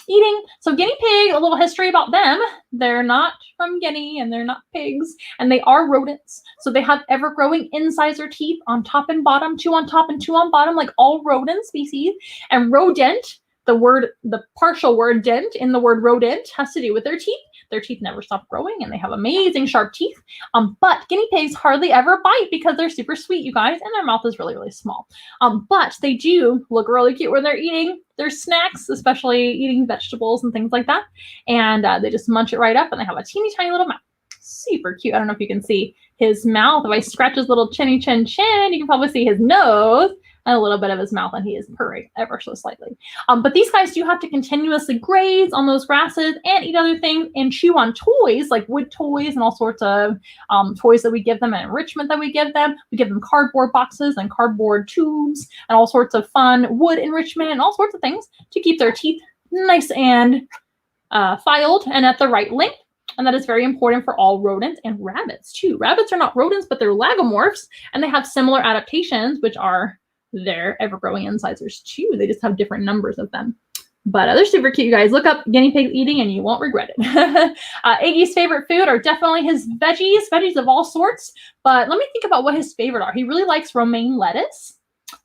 eating. So guinea pig, a little history about them. They're not from Guinea, and they're not pigs, and they are rodents. So they have ever-growing incisor teeth on top and bottom, 2 on top and 2 on bottom, like all rodent species. And rodent, the partial word dent in the word rodent, has to do with their teeth. Their teeth never stop growing, and they have amazing sharp teeth. But guinea pigs hardly ever bite because they're super sweet, you guys, and their mouth is really, really small. But they do look really cute when they're eating their snacks, especially eating vegetables and things like that. And they just munch it right up, and they have a teeny tiny little mouth. Super cute. I don't know if you can see his mouth. If I scratch his little chinny chin, you can probably see his nose and a little bit of his mouth, and he is purring ever so slightly. But these guys do have to continuously graze on those grasses and eat other things and chew on toys, like wood toys and all sorts of toys that we give them and enrichment that we give them. We give them cardboard boxes and cardboard tubes and all sorts of fun wood enrichment and all sorts of things to keep their teeth nice and filed and at the right length. And that is very important for all rodents and rabbits too. Rabbits are not rodents, but they're lagomorphs, and they have similar adaptations, which are their ever-growing incisors too. They just have different numbers of them. But they're super cute, you guys. Look up guinea pig eating and you won't regret it. Iggy's favorite food are definitely his veggies of all sorts. But let me think about what his favorite are. He really likes romaine lettuce.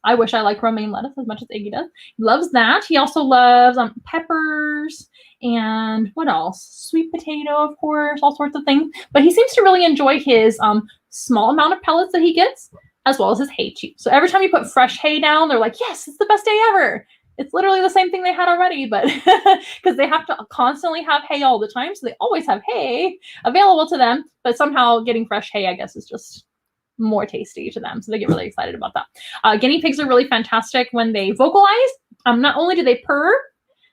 I wish I liked romaine lettuce as much as Iggy does. He loves that. He also loves peppers and what else? Sweet potato, of course, all sorts of things. But he seems to really enjoy his small amount of pellets that he gets, as well as his hay too. So every time you put fresh hay down, they're like, yes, it's the best day ever. It's literally the same thing they had already, but because they have to constantly have hay all the time, so they always have hay available to them, but somehow getting fresh hay, I guess, is just more tasty to them, so they get really excited about that. Guinea pigs are really fantastic when they vocalize. Not only do they purr,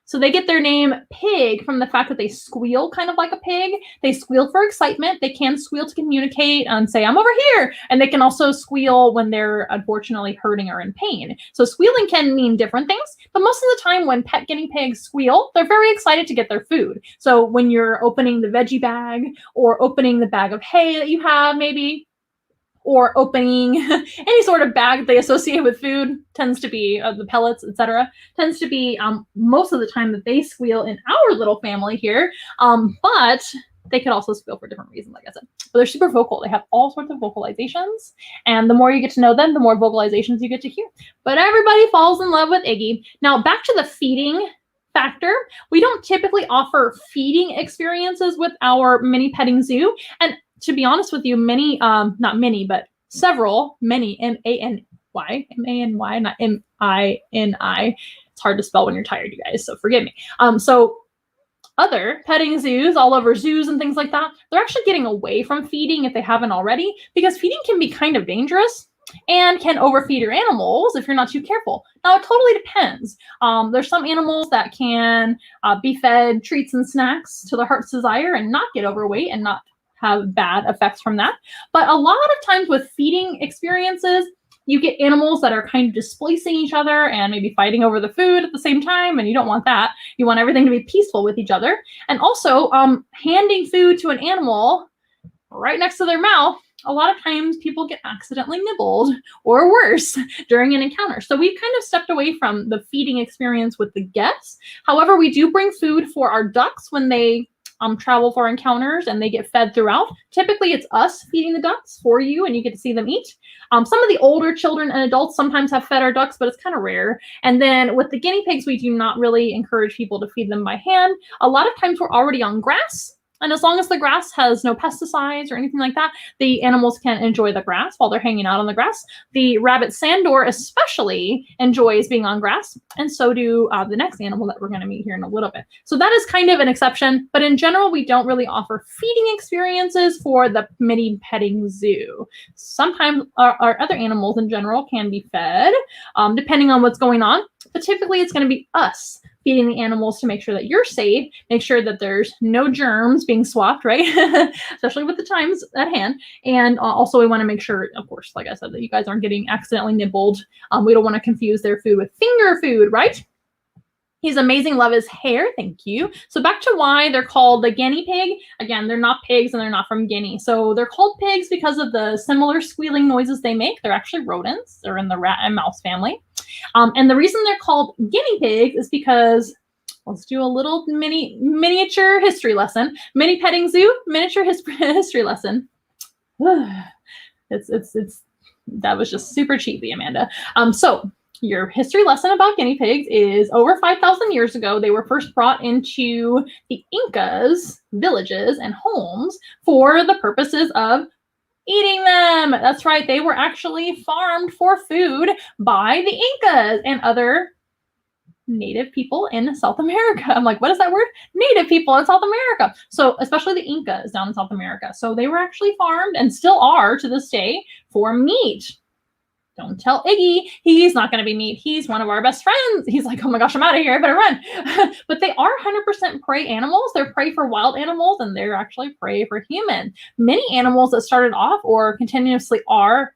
so they get their name pig from the fact that they squeal kind of like a pig. They squeal for excitement. They can squeal to communicate and say, I'm over here. And they can also squeal when they're unfortunately hurting or in pain. So squealing can mean different things, but most of the time when pet guinea pigs squeal, they're very excited to get their food. So when you're opening the veggie bag or opening the bag of hay that you have maybe, or opening any sort of bag they associate with food, tends to be the pellets, etc. Tends to be most of the time that they squeal in our little family here. But they could also squeal for different reasons, like I said. But they're super vocal. They have all sorts of vocalizations. And the more you get to know them, the more vocalizations you get to hear. But everybody falls in love with Iggy. Now, back to the feeding factor. We don't typically offer feeding experiences with our mini petting zoo. And to be honest with you, many, not many, but several, many, M-A-N-Y, not M-I-N-I. It's hard to spell when you're tired, you guys, so forgive me. So other petting zoos, all over zoos and things like that, they're actually getting away from feeding if they haven't already, because feeding can be kind of dangerous and can overfeed your animals if you're not too careful. Now, it totally depends. There's some animals that can be fed treats and snacks to their heart's desire and not get overweight and not have bad effects from that. But a lot of times with feeding experiences, you get animals that are kind of displacing each other and maybe fighting over the food at the same time, and you don't want that. You want everything to be peaceful with each other. And also, handing food to an animal right next to their mouth, a lot of times people get accidentally nibbled or worse during an encounter. So we've kind of stepped away from the feeding experience with the guests. However, we do bring food for our ducks when they travel for encounters and they get fed throughout. Typically, it's us feeding the ducks for you and you get to see them eat. Some of the older children and adults sometimes have fed our ducks, but it's kind of rare. And then with the guinea pigs, we do not really encourage people to feed them by hand. A lot of times we're already on grass. And as long as the grass has no pesticides or anything like that, the animals can enjoy the grass while they're hanging out on the grass. The rabbit sandor especially enjoys being on grass, and so do the next animal that we're going to meet here in a little bit. So that is kind of an exception, but in general, we don't really offer feeding experiences for the mini petting zoo. Sometimes our other animals in general can be fed, depending on what's going on, but typically it's going to be us feeding the animals to make sure that you're safe, make sure that there's no germs being swapped, right? Especially with the times at hand. And also we want to make sure, of course, like I said, that you guys aren't getting accidentally nibbled. We don't want to confuse their food with finger food, right? He's amazing. Love his hair. Thank you. So back to why they're called the guinea pig. Again, they're not pigs and they're not from Guinea. So they're called pigs because of the similar squealing noises they make. They're actually rodents. They're in the rat and mouse family. And the reason they're called guinea pigs is because, let's do a little miniature history lesson. Mini petting zoo, miniature history lesson. That was just super cheesy, Amanda. So your history lesson about guinea pigs is over 5,000 years ago, they were first brought into the Incas' villages and homes for the purposes of eating them. That's right. They were actually farmed for food by the Incas and other native people in South America. I'm like, what is that word? Native people in South America. So especially the Incas down in South America. So they were actually farmed and still are to this day for meat. Don't tell Iggy, he's not going to be meat. He's one of our best friends. He's like, oh my gosh, I'm out of here. I better run. But they are 100% prey animals. They're prey for wild animals, and they're actually prey for humans. Many animals that started off or continuously are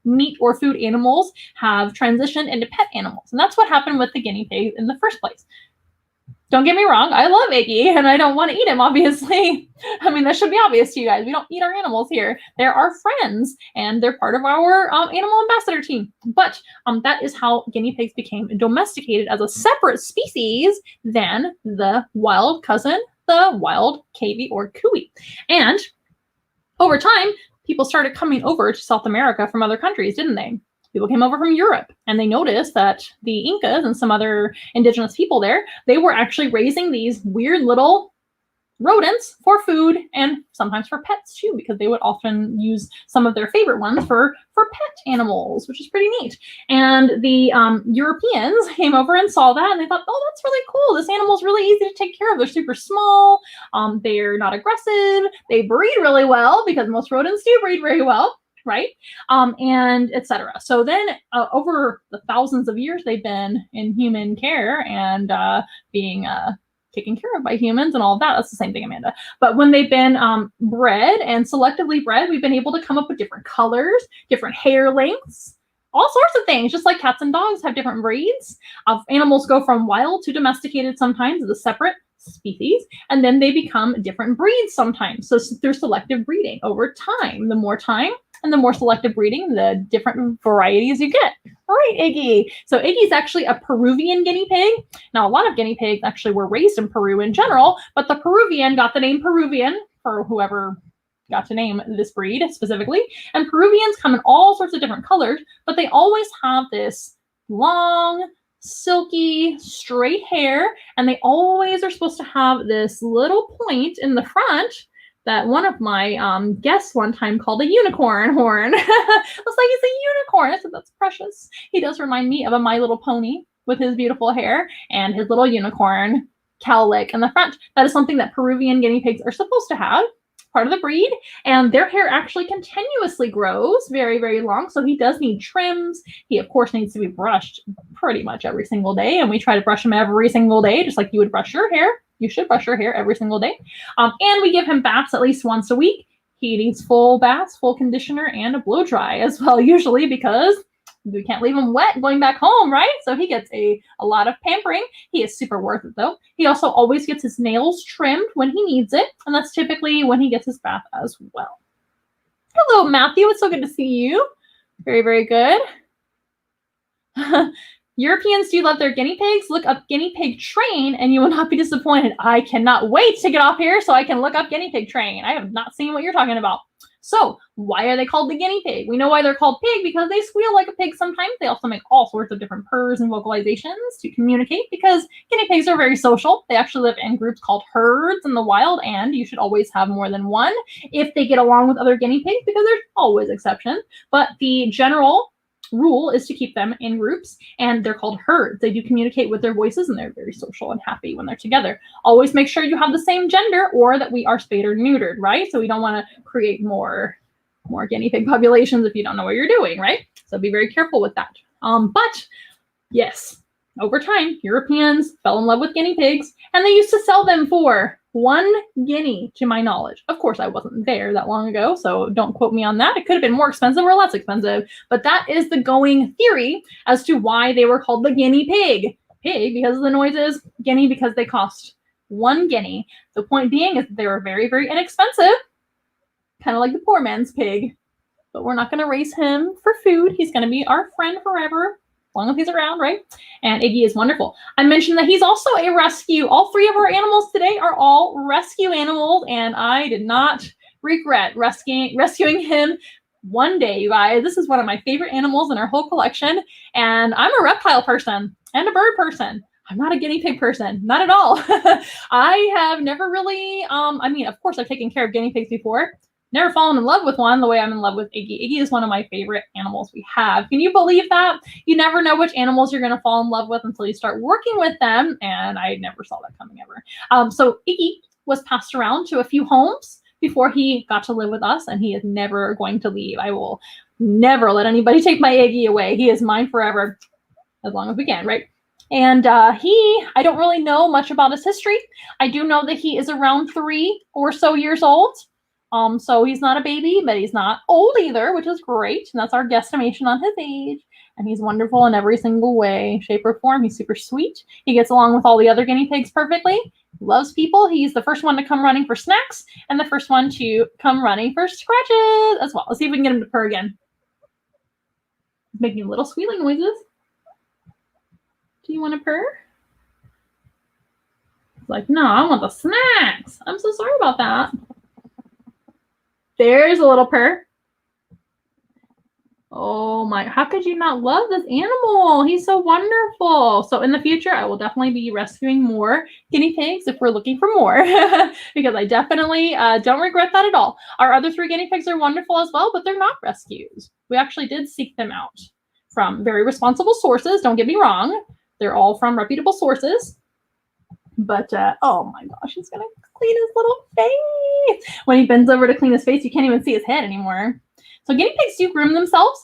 meat or food animals have transitioned into pet animals. And that's what happened with the guinea pigs in the first place. Don't get me wrong, I love Iggy, and I don't want to eat him, obviously. I mean, that should be obvious to you guys. We don't eat our animals here. They're our friends, and they're part of our animal ambassador team. But that is how guinea pigs became domesticated as a separate species than the wild cousin, the wild cavy or cooey. And over time, people started coming over to South America from other countries, didn't they? People came over from Europe, and they noticed that the Incas and some other indigenous people there, they were actually raising these weird little rodents for food and sometimes for pets too, because they would often use some of their favorite ones for pet animals, which is pretty neat. And the Europeans came over and saw that, and they thought, oh, that's really cool. This animal's really easy to take care of. They're super small. They're not aggressive. They breed really well, because most rodents do breed very well, right? And etc. So then over the thousands of years they've been in human care and being taken care of by humans and all of that. That's the same thing, Amanda. But when they've been bred and selectively bred, we've been able to come up with different colors, different hair lengths, all sorts of things, just like cats and dogs have different breeds. Animals go from wild to domesticated sometimes as a separate species, and then they become different breeds sometimes. So through selective breeding over time, the more time and the more selective breeding, the different varieties you get. All right, Iggy. So Iggy's actually a Peruvian guinea pig. Now, a lot of guinea pigs actually were raised in Peru in general, but the Peruvian got the name Peruvian for whoever got to name this breed specifically. And Peruvians come in all sorts of different colors, but they always have this long, silky, straight hair, and they always are supposed to have this little point in the front that one of my guests one time called a unicorn horn. I was like, it's a unicorn. I said, that's precious. He does remind me of a My Little Pony with his beautiful hair and his little unicorn cowlick in the front. That is something that Peruvian guinea pigs are supposed to have, part of the breed, and their hair actually continuously grows very, very long. So he does need trims. He, of course, needs to be brushed pretty much every single day, and we try to brush him every single day, just like you would brush your hair. You should brush your hair every single day. And we give him baths at least once a week. He needs full baths, full conditioner, and a blow dry as well, usually, because we can't leave him wet going back home, right? So he gets a lot of pampering. He is super worth it, though. He also always gets his nails trimmed when he needs it, and that's typically when he gets his bath as well. Hello, Matthew. It's so good to see you. Very, very good. Europeans do love their guinea pigs. Look up guinea pig train and you will not be disappointed. I cannot wait to get off here so I can look up guinea pig train. I have not seen what you're talking about. So why are they called the guinea pig? We know why they're called pig, because they squeal like a pig sometimes. They also make all sorts of different purrs and vocalizations to communicate, because guinea pigs are very social. They actually live in groups called herds in the wild, and you should always have more than one if they get along with other guinea pigs, because there's always exceptions. But the general rule is to keep them in groups, and they're called herds. They do communicate with their voices, and they're very social and happy when they're together. Always make sure you have the same gender, or that we are spayed or neutered, right? So we don't want to create more guinea pig populations if you don't know what you're doing, right? So be very careful with that. But yes, over time, Europeans fell in love with guinea pigs, and they used to sell them for 1 guinea, to my knowledge. Of course, I wasn't there that long ago, so don't quote me on that. It could have been more expensive or less expensive, but that is the going theory as to why they were called the guinea pig. Pig because of the noises, guinea because they cost 1 guinea. The point being is that they were very, very inexpensive, kind of like the poor man's pig. But we're not going to raise him for food. He's going to be our friend forever, as long as he's around, right? And Iggy is wonderful. I mentioned that he's also a rescue. All 3 of our animals today are all rescue animals, and I did not regret rescuing him one day, you guys. This is one of my favorite animals in our whole collection, and I'm a reptile person and a bird person. I'm not a guinea pig person, not at all. I have never really, I mean, of course, I've taken care of guinea pigs before. Never fallen in love with one the way I'm in love with Iggy. Iggy is one of my favorite animals we have. Can you believe that? You never know which animals you're going to fall in love with until you start working with them, and I never saw that coming ever. So Iggy was passed around to a few homes before he got to live with us, and he is never going to leave. I will never let anybody take my Iggy away. He is mine forever, as long as we can, right? And I don't really know much about his history. I do know that he is around 3 or so years old. So he's not a baby, but he's not old either, which is great. And that's our guesstimation on his age. And he's wonderful in every single way, shape, or form. He's super sweet. He gets along with all the other guinea pigs perfectly. He loves people. He's the first one to come running for snacks and the first one to come running for scratches as well. Let's see if we can get him to purr again. He's making little squealing noises. Do you want to purr? He's like, no, I want the snacks. I'm so sorry about that. There's a little purr. Oh my, how could you not love this animal? He's so wonderful. So in the future, I will definitely be rescuing more guinea pigs if we're looking for more, because I definitely don't regret that at all. Our other 3 guinea pigs are wonderful as well, but they're not rescues. We actually did seek them out from very responsible sources. Don't get me wrong. They're all from reputable sources. But, oh my gosh, he's going to clean his little face. When he bends over to clean his face, you can't even see his head anymore. So guinea pigs do groom themselves.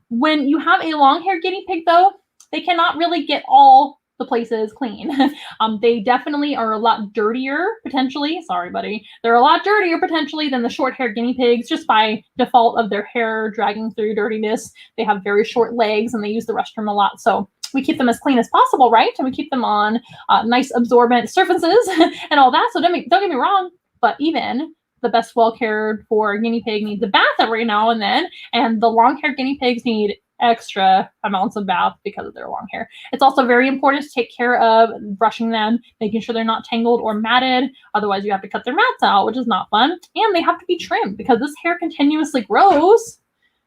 When you have a long-haired guinea pig, though, they cannot really get all the places clean. They definitely are a lot dirtier, potentially. Sorry, buddy. They're a lot dirtier, potentially, than the short-haired guinea pigs, just by default of their hair dragging through dirtiness. They have very short legs, and they use the restroom a lot. So we keep them as clean as possible, right? And we keep them on nice absorbent surfaces and all that. So don't get me wrong, but even the best well-cared for guinea pig needs a bath every now and then, and the long-haired guinea pigs need extra amounts of bath because of their long hair. It's also very important to take care of brushing them, making sure they're not tangled or matted. Otherwise, you have to cut their mats out, which is not fun. And they have to be trimmed because this hair continuously grows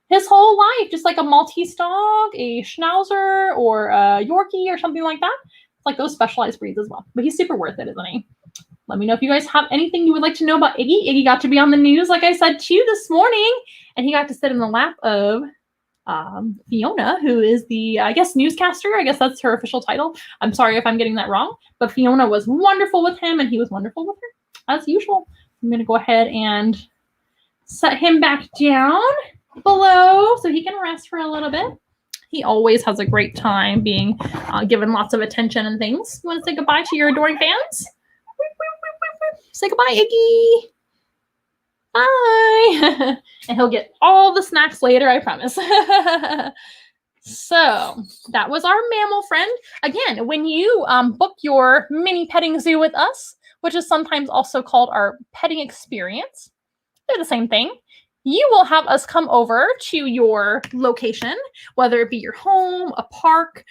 his whole life, just like a Maltese dog, a Schnauzer, or a Yorkie, or something like that. It's like those specialized breeds as well. But he's super worth it, isn't he? Let me know if you guys have anything you would like to know about Iggy. Iggy got to be on the news, like I said, too, this morning. And he got to sit in the lap of Fiona, who is the, I guess, newscaster. I guess that's her official title. I'm sorry if I'm getting that wrong. But Fiona was wonderful with him, and he was wonderful with her, as usual. I'm going to go ahead and set him back down below so he can rest for a little bit. He always has a great time being given lots of attention and things. You want to say goodbye to your adoring fans? Say goodbye, Iggy. Bye. And he'll get all the snacks later, I promise. So that was our mammal friend. Again, when you book your mini petting zoo with us, which is sometimes also called our petting experience, they're the same thing. You will have us come over to your location, whether it be your home, a park.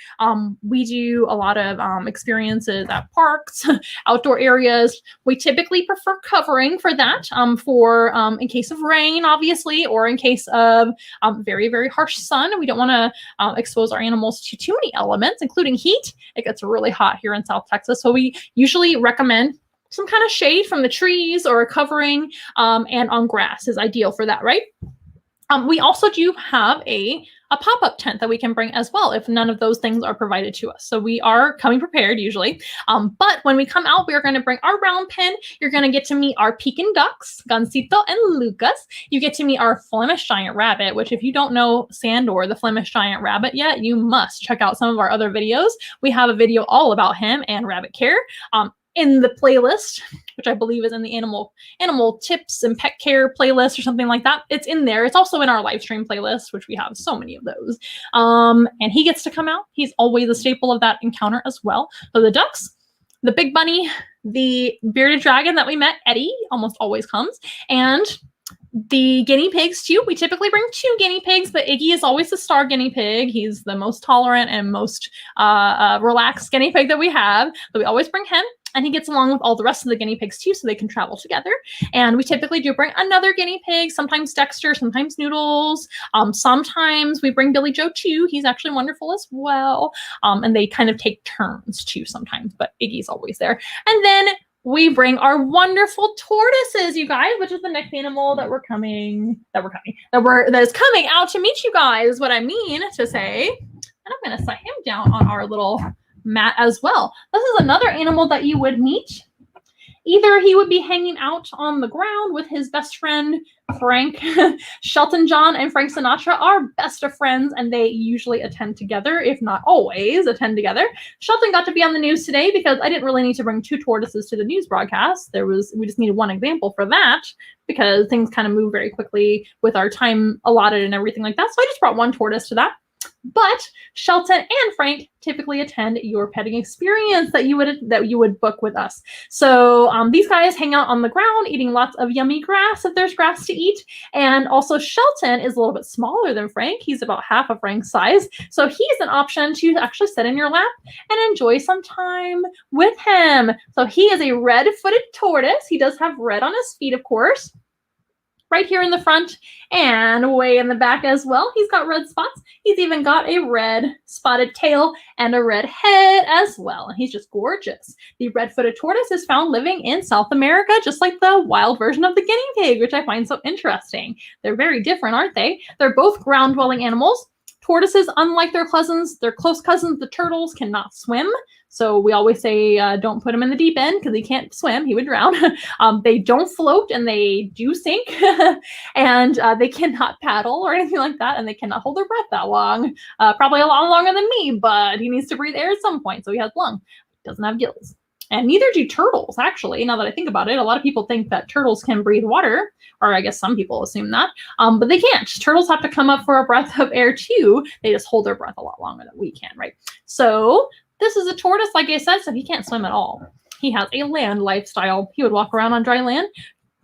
We do a lot of experiences at parks, outdoor areas. We typically prefer covering for that, in case of rain, obviously, or in case of very, very harsh sun. We don't want to expose our animals to too many elements, including heat. It gets really hot here in South Texas, so we usually recommend some kind of shade from the trees or a covering, and on grass is ideal for that, right? We also do have a pop-up tent that we can bring as well if none of those things are provided to us. So we are coming prepared usually. But when we come out, we are going to bring our round pen. You're going to get to meet our Peking Ducks, Gansito and Lucas. You get to meet our Flemish Giant Rabbit, which if you don't know Sandor, the Flemish Giant Rabbit yet, you must check out some of our other videos. We have a video all about him and rabbit care. In the playlist, which I believe is in the animal tips and pet care playlist or something like that. It's in there. It's also in our live stream playlist, which we have so many of those. And he gets to come out. He's always a staple of that encounter as well. So the ducks, the big bunny, the bearded dragon that we met, Eddie, almost always comes, and the guinea pigs too. We typically bring 2 guinea pigs, but Iggy is always the star guinea pig. He's the most tolerant and most relaxed guinea pig that we have. So we always bring him. And he gets along with all the rest of the guinea pigs too, so they can travel together. And we typically do bring another guinea pig, sometimes Dexter, sometimes Noodles. Sometimes we bring Billy Joe too. He's actually wonderful as well. And they kind of take turns too sometimes, but Iggy's always there. And then we bring our wonderful tortoises, you guys, which is the next animal that is coming out to meet you guys, is what I mean to say. And I'm going to set him down on our little mat as well. This is another animal that you would meet. Either he would be hanging out on the ground with his best friend, Frank. Shelton John and Frank Sinatra are best of friends, and they usually attend together, if not always attend together. Shelton got to be on the news today because I didn't really need to bring 2 tortoises to the news broadcast. We just needed one example for that because things kind of move very quickly with our time allotted and everything like that. So I just brought 1 tortoise to that. But Shelton and Frank typically attend your petting experience that you would book with us. So these guys hang out on the ground eating lots of yummy grass if there's grass to eat. And also Shelton is a little bit smaller than Frank. He's about half of Frank's size. So he's an option to actually sit in your lap and enjoy some time with him. So he is a red-footed tortoise. He does have red on his feet, of course. right here in the front and way in the back as well. He's got red spots. He's even got a red spotted tail and a red head as well. And he's just gorgeous. The red-footed tortoise is found living in South America, just like the wild version of the guinea pig, which I find so interesting. They're very different, aren't they? They're both ground-dwelling animals. Tortoises, unlike their close cousins, the turtles, cannot swim. So we always say don't put him in the deep end because he can't swim. He would drown. They don't float and they do sink. And they cannot paddle or anything like that. And they cannot hold their breath that long. Probably a lot longer than me, but he needs to breathe air at some point. So he has lungs. Doesn't have gills. And neither do turtles, actually. Now that I think about it, a lot of people think that turtles can breathe water, or I guess some people assume that, but they can't. Turtles have to come up for a breath of air too. They just hold their breath a lot longer than we can, right? So this is a tortoise, like I said, so he can't swim at all. He has a land lifestyle. He would walk around on dry land.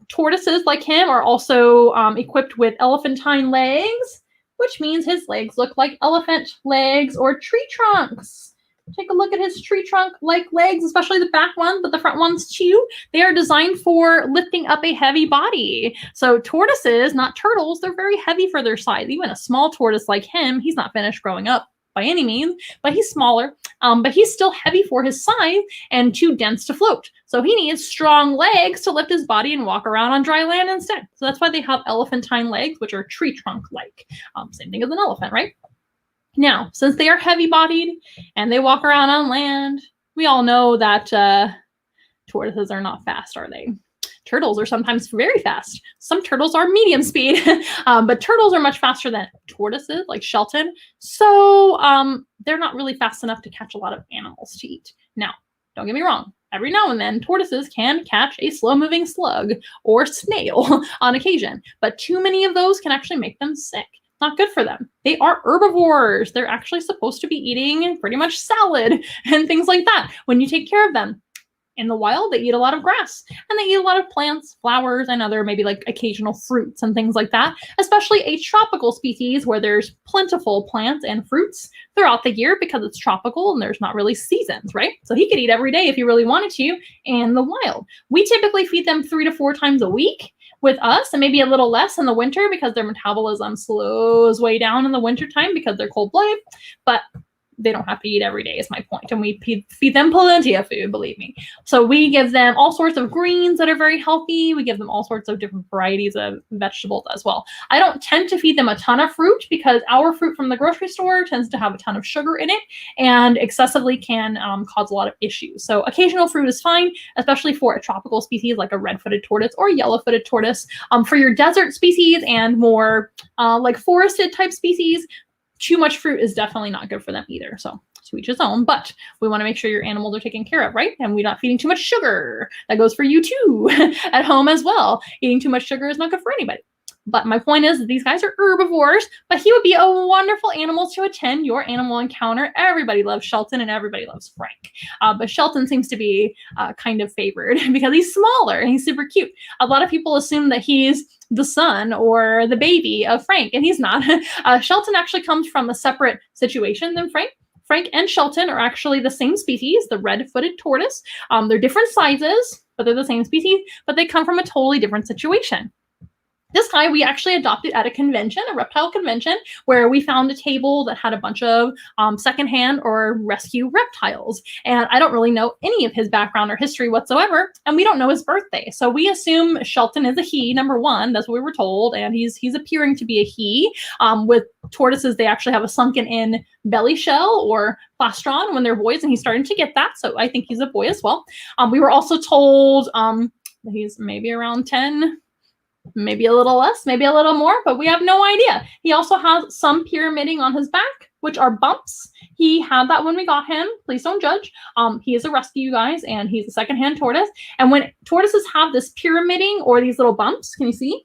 Tortoises, like him, are also equipped with elephantine legs, which means his legs look like elephant legs or tree trunks. Take a look at his tree trunk-like legs, especially the back one, but the front ones too. They are designed for lifting up a heavy body. So tortoises, not turtles, they're very heavy for their size. Even a small tortoise like him, he's not finished growing up by any means, but he's smaller. But he's still heavy for his size and too dense to float. So he needs strong legs to lift his body and walk around on dry land instead. So that's why they have elephantine legs, which are tree trunk-like. Same thing as an elephant, right? Now, since they are heavy-bodied and they walk around on land, we all know that tortoises are not fast, are they? Turtles are sometimes very fast. Some turtles are medium speed, but turtles are much faster than tortoises, like Shelton. So they're not really fast enough to catch a lot of animals to eat. Now, don't get me wrong. Every now and then, tortoises can catch a slow-moving slug or snail on occasion, but too many of those can actually make them sick. Not good for them. They are herbivores. They're actually supposed to be eating pretty much salad and things like that when you take care of them. In the wild, they eat a lot of grass and they eat a lot of plants, flowers, and other maybe like occasional fruits and things like that, especially a tropical species where there's plentiful plants and fruits throughout the year because it's tropical and there's not really seasons, right? So he could eat every day if he really wanted to in the wild. We typically feed them 3 to 4 times a week with us, and maybe a little less in the winter because their metabolism slows way down in the wintertime because they're cold-blooded, but they don't have to eat every day is my point. And we feed them plenty of food, believe me. So we give them all sorts of greens that are very healthy. We give them all sorts of different varieties of vegetables as well. I don't tend to feed them a ton of fruit because our fruit from the grocery store tends to have a ton of sugar in it and excessively can cause a lot of issues. So occasional fruit is fine, especially for a tropical species like a red-footed tortoise or yellow-footed tortoise. For your desert species and more like forested type species, too much fruit is definitely not good for them either. So to each his own, but we want to make sure your animals are taken care of, right? And we're not feeding too much sugar. That goes for you too at home as well. Eating too much sugar is not good for anybody. But my point is that these guys are herbivores, but he would be a wonderful animal to attend your animal encounter. Everybody loves Shelton and everybody loves Frank. But Shelton seems to be kind of favored because he's smaller and he's super cute. A lot of people assume that he's the son or the baby of Frank, and he's not. Shelton actually comes from a separate situation than Frank. Frank and Shelton are actually the same species, the red-footed tortoise. They're different sizes, but they're the same species, but they come from a totally different situation. This guy we actually adopted at a convention, a reptile convention, where we found a table that had a bunch of secondhand or rescue reptiles. And I don't really know any of his background or history whatsoever, and we don't know his birthday. So we assume Shelton is a he, number one. That's what we were told, and he's appearing to be a he. With tortoises, they actually have a sunken in belly shell or plastron when they're boys, and he's starting to get that. So I think he's a boy as well. We were also told he's maybe around 10, maybe a little less, maybe a little more, but we have no idea. He also has some pyramiding on his back, which are bumps. He had that when we got him. Please don't judge. He is a rescue, guys, and he's a secondhand tortoise. And when tortoises have this pyramiding or these little bumps, can you see?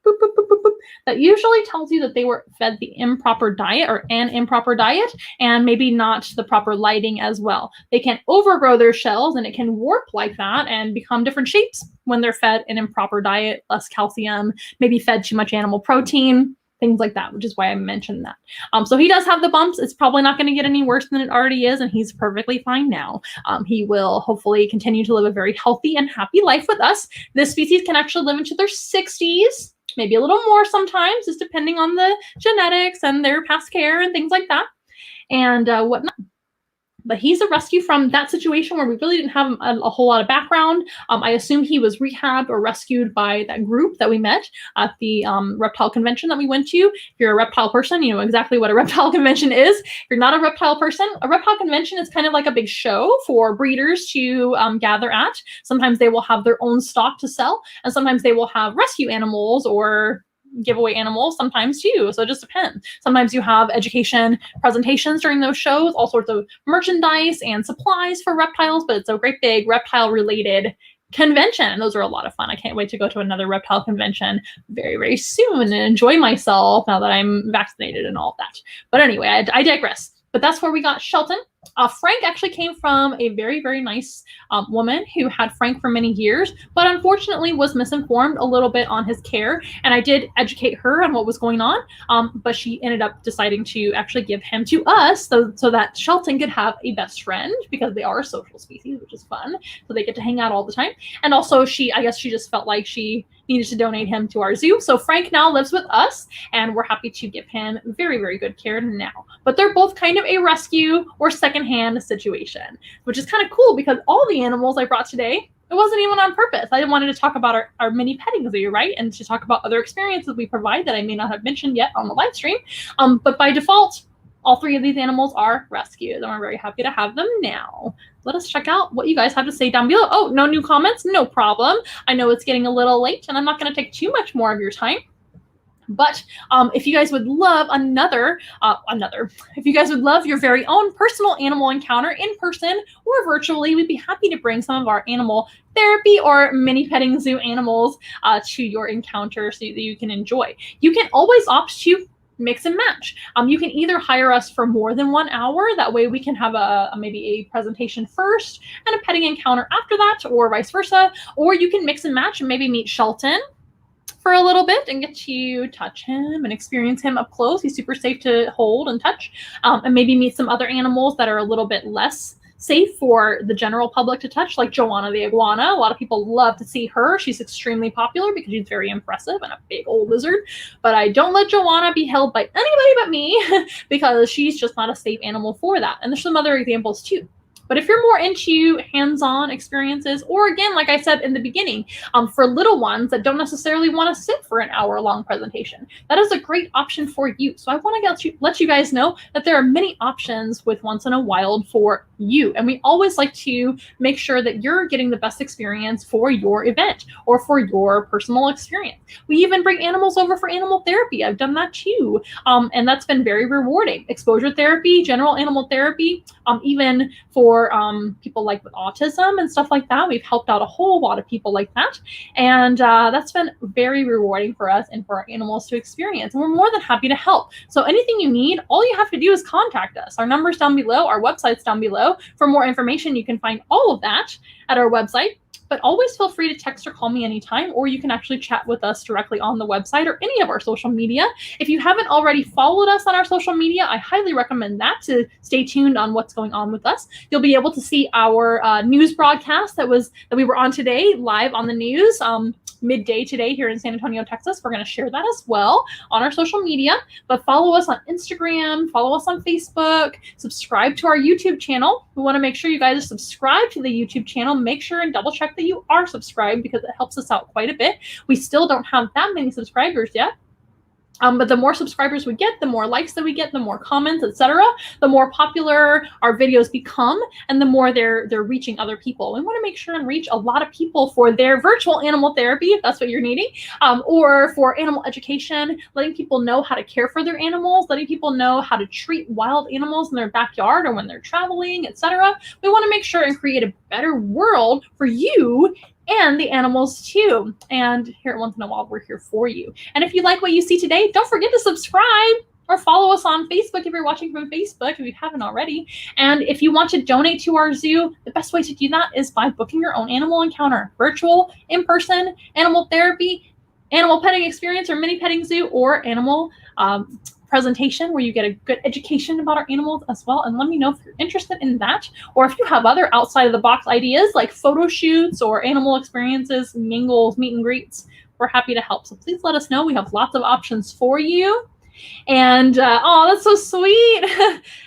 Boop, boop, boop, boop, boop. That usually tells you that they were fed the improper diet or an improper diet and maybe not the proper lighting as well. They can overgrow their shells and it can warp like that and become different shapes when they're fed an improper diet, less calcium, maybe fed too much animal protein, things like that, which is why I mentioned that. So he does have the bumps. It's probably not going to get any worse than it already is, and he's perfectly fine now. He will hopefully continue to live a very healthy and happy life with us. This species can actually live into their 60s. maybe a little more sometimes, just depending on the genetics and their past care and things like that and whatnot. But he's a rescue from that situation where we really didn't have a whole lot of background. I assume he was rehabbed or rescued by that group that we met at the reptile convention that we went to. If you're a reptile person, you know exactly what a reptile convention is. If you're not a reptile person, a reptile convention is kind of like a big show for breeders to gather at. Sometimes they will have their own stock to sell, and sometimes they will have rescue animals or giveaway animals sometimes too. So it just depends. Sometimes you have education presentations during those shows, all sorts of merchandise and supplies for reptiles, but it's a great big reptile related convention. Those are a lot of fun. I can't wait to go to another reptile convention very, very soon and enjoy myself now that I'm vaccinated and all of that. But anyway, I digress. But that's where we got Shelton. Frank actually came from a very, very nice woman who had Frank for many years, but unfortunately was misinformed a little bit on his care. And I did educate her on what was going on, but she ended up deciding to actually give him to us so that Shelton could have a best friend, because they are a social species, which is fun. So they get to hang out all the time. And also I guess she just felt like she needed to donate him to our zoo. So Frank now lives with us, and we're happy to give him very, very good care now. But they're both kind of a rescue or secondhand situation, which is kind of cool because all the animals I brought today, it wasn't even on purpose. I wanted to talk about our mini petting zoo, right? And to talk about other experiences we provide that I may not have mentioned yet on the live stream. But by default, all three of these animals are rescues, and we're very happy to have them now. Let us check out what you guys have to say down below. Oh, no new comments? No problem. I know it's getting a little late, and I'm not going to take too much more of your time. But if you guys would love if you guys would love your very own personal animal encounter in person or virtually, we'd be happy to bring some of our animal therapy or mini petting zoo animals to your encounter so that you can enjoy. You can always opt to mix and match. You can either hire us for more than 1 hour. That way we can have maybe a presentation first and a petting encounter after that, or vice versa. Or you can mix and match and maybe meet Shelton for a little bit and get to touch him and experience him up close. He's super safe to hold and touch, and maybe meet some other animals that are a little bit less safe for the general public to touch, like Joanna the Iguana. A lot of people love to see her. She's extremely popular because she's very impressive and a big old lizard. But I don't let Joanna be held by anybody but me because she's just not a safe animal for that. And there's some other examples too. But if you're more into hands-on experiences, or again, like I said in the beginning, for little ones that don't necessarily want to sit for an hour-long presentation, that is a great option for you. So I want to let you guys know that there are many options with Once in a Wild for you. And we always like to make sure that you're getting the best experience for your event or for your personal experience. We even bring animals over for animal therapy. I've done that too. And that's been very rewarding. Exposure therapy, general animal therapy, even for people like with autism and stuff like that. We've helped out a whole lot of people like that. And that's been very rewarding for us and for our animals to experience. And we're more than happy to help. So anything you need, all you have to do is contact us. Our number's down below, our website's down below. For more information, you can find all of that at our website. But always feel free to text or call me anytime, or you can actually chat with us directly on the website or any of our social media. If you haven't already followed us on our social media, I highly recommend that to stay tuned on what's going on with us. You'll be able to see our news broadcast that we were on today, live on the news. Midday today here in San Antonio, Texas. We're going to share that as well on our social media. But follow us on Instagram, follow us on Facebook, subscribe to our YouTube channel. We want to make sure you guys are subscribed to the YouTube channel. Make sure and double check that you are subscribed because it helps us out quite a bit. We still don't have that many subscribers yet. But the more subscribers we get, the more likes that we get, the more comments, etc., the more popular our videos become, and the more they're reaching other people. We want to make sure and reach a lot of people for their virtual animal therapy, if that's what you're needing, or for animal education, letting people know how to care for their animals, letting people know how to treat wild animals in their backyard or when they're traveling, etc. We want to make sure and create a better world for you and the animals too. And here at Once in a While, we're here for you. And if you like what you see today, don't forget to subscribe or follow us on Facebook if you're watching from Facebook, if you haven't already. And if you want to donate to our zoo, the best way to do that is by booking your own animal encounter, virtual, in-person, animal therapy, animal petting experience or mini petting zoo, or animal presentation where you get a good education about our animals as well. And let me know if you're interested in that, or if you have other outside of the box ideas like photo shoots or animal experiences, mingles, meet and greets, we're happy to help. So please let us know. We have lots of options for you. And oh, that's so sweet.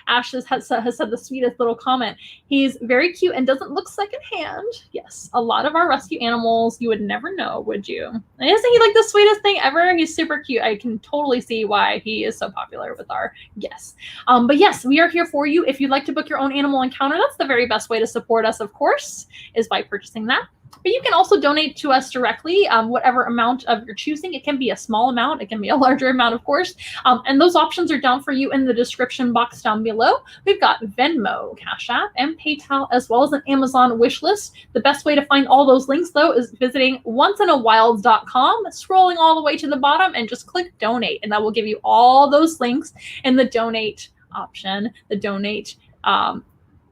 Ash has said the sweetest little comment. He's very cute and doesn't look secondhand. Yes, a lot of our rescue animals you would never know, would you? And isn't he like the sweetest thing ever? He's super cute. I can totally see why he is so popular with our guests. But yes, we are here for you. If you'd like to book your own animal encounter, that's the very best way to support us, of course, is by purchasing that. But you can also donate to us directly, whatever amount of your choosing. It can be a small amount. It can be a larger amount, of course. And those options are down for you in the description box down below. We've got Venmo, Cash App, and PayPal, as well as an Amazon wish list. The best way to find all those links, though, is visiting onceinawild.com, scrolling all the way to the bottom, and just click donate. And that will give you all those links in the donate option, the donate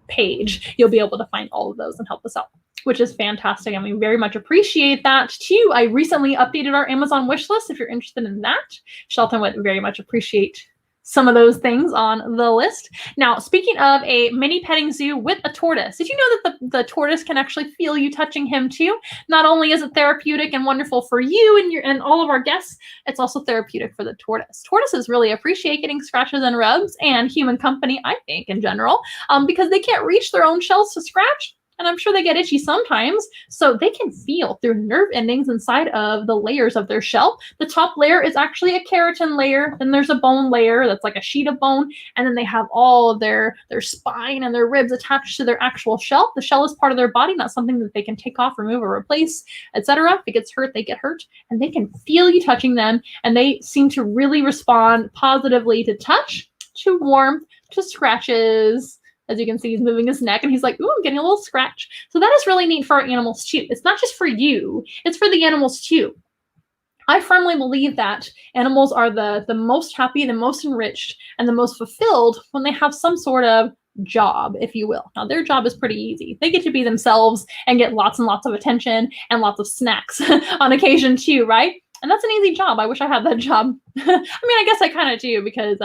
page. You'll be able to find all of those and help us out, which is fantastic, and we very much appreciate that too. I recently updated our Amazon wish list if you're interested in that. Shelton would very much appreciate some of those things on the list. Now, speaking of a mini petting zoo with a tortoise, did you know that the tortoise can actually feel you touching him too? Not only is it therapeutic and wonderful for you and all of our guests, it's also therapeutic for the tortoise. Tortoises really appreciate getting scratches and rubs and human company, I think, in general, because they can't reach their own shells to scratch. And I'm sure they get itchy sometimes, so they can feel through nerve endings inside of the layers of their shell. The top layer is actually a keratin layer, then there's a bone layer that's like a sheet of bone, and then they have all of their spine and their ribs attached to their actual shell. The shell is part of their body, not something that they can take off, remove, or replace, etc. If it gets hurt, they get hurt, and they can feel you touching them, and they seem to really respond positively to touch, to warmth, to scratches. As you can see, he's moving his neck and he's like, ooh, I'm getting a little scratch. So that is really neat for our animals too. It's not just for you, it's for the animals too. I firmly believe that animals are the most happy, the most enriched, and the most fulfilled when they have some sort of job, if you will. Now, their job is pretty easy. They get to be themselves and get lots and lots of attention and lots of snacks on occasion too, right? And that's an easy job. I wish I had that job. I mean, I guess I kind of do because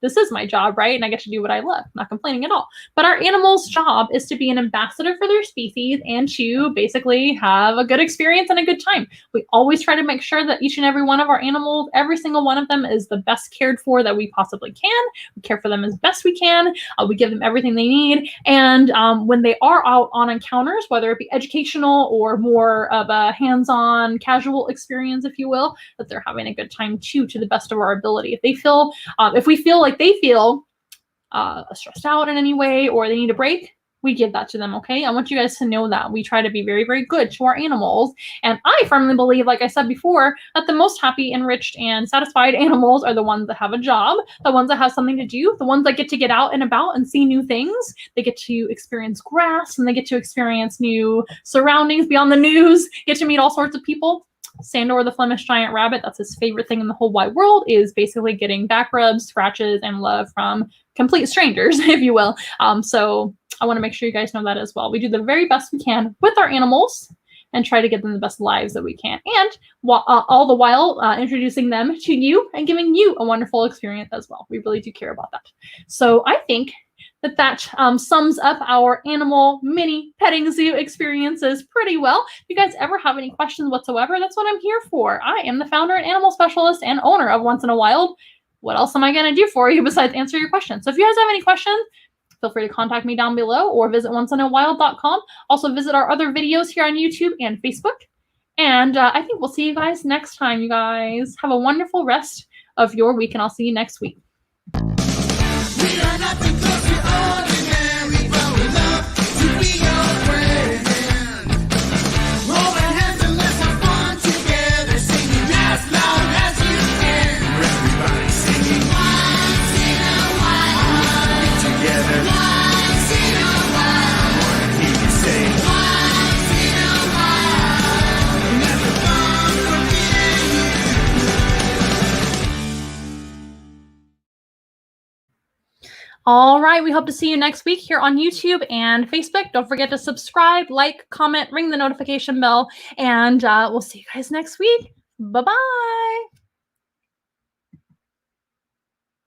this is my job, right? And I get to do what I love. Not complaining at all. But our animal's job is to be an ambassador for their species and to basically have a good experience and a good time. We always try to make sure that each and every one of our animals, every single one of them, is the best cared for that we possibly can. We care for them as best we can. We give them everything they need. And when they are out on encounters, whether it be educational or more of a hands-on casual experience, if you will, that they're having a good time too, to the best of our ability. If they feel, if we feel like they feel stressed out in any way or they need a break, we give that to them, okay? I want you guys to know that. We try to be very, very good to our animals. And I firmly believe, like I said before, that the most happy, enriched, and satisfied animals are the ones that have a job, the ones that have something to do, the ones that get to get out and about and see new things. They get to experience grass and they get to experience new surroundings beyond the news, get to meet all sorts of people. Sandor the Flemish giant rabbit, that's his favorite thing in the whole wide world, is basically getting back rubs, scratches, and love from complete strangers, if you will. So I want to make sure you guys know that as well. We do the very best we can with our animals and try to give them the best lives that we can. And all the while introducing them to you and giving you a wonderful experience as well. We really do care about that. So I think that sums up our animal mini petting zoo experiences pretty well. If you guys ever have any questions whatsoever, that's what I'm here for. I am the founder and animal specialist and owner of Once in a Wild. What else am I going to do for you besides answer your questions? So if you guys have any questions, feel free to contact me down below or visit onceinawild.com. Also visit our other videos here on YouTube and Facebook. And I think we'll see you guys next time, you guys. Have a wonderful rest of your week, and I'll see you next week.
We are nothing close to ordinary, but we love to be your friend. Hold our hands and let's have fun together, singing as loud as you can. Everybody singing once in a while. Together. Once in a while. I wanna hear you say once in a while. And that's the fun for me and you.
All right, we hope to see you next week here on YouTube and Facebook. Don't forget to subscribe, like, comment, ring the notification bell, and we'll see you guys next week. Bye-bye.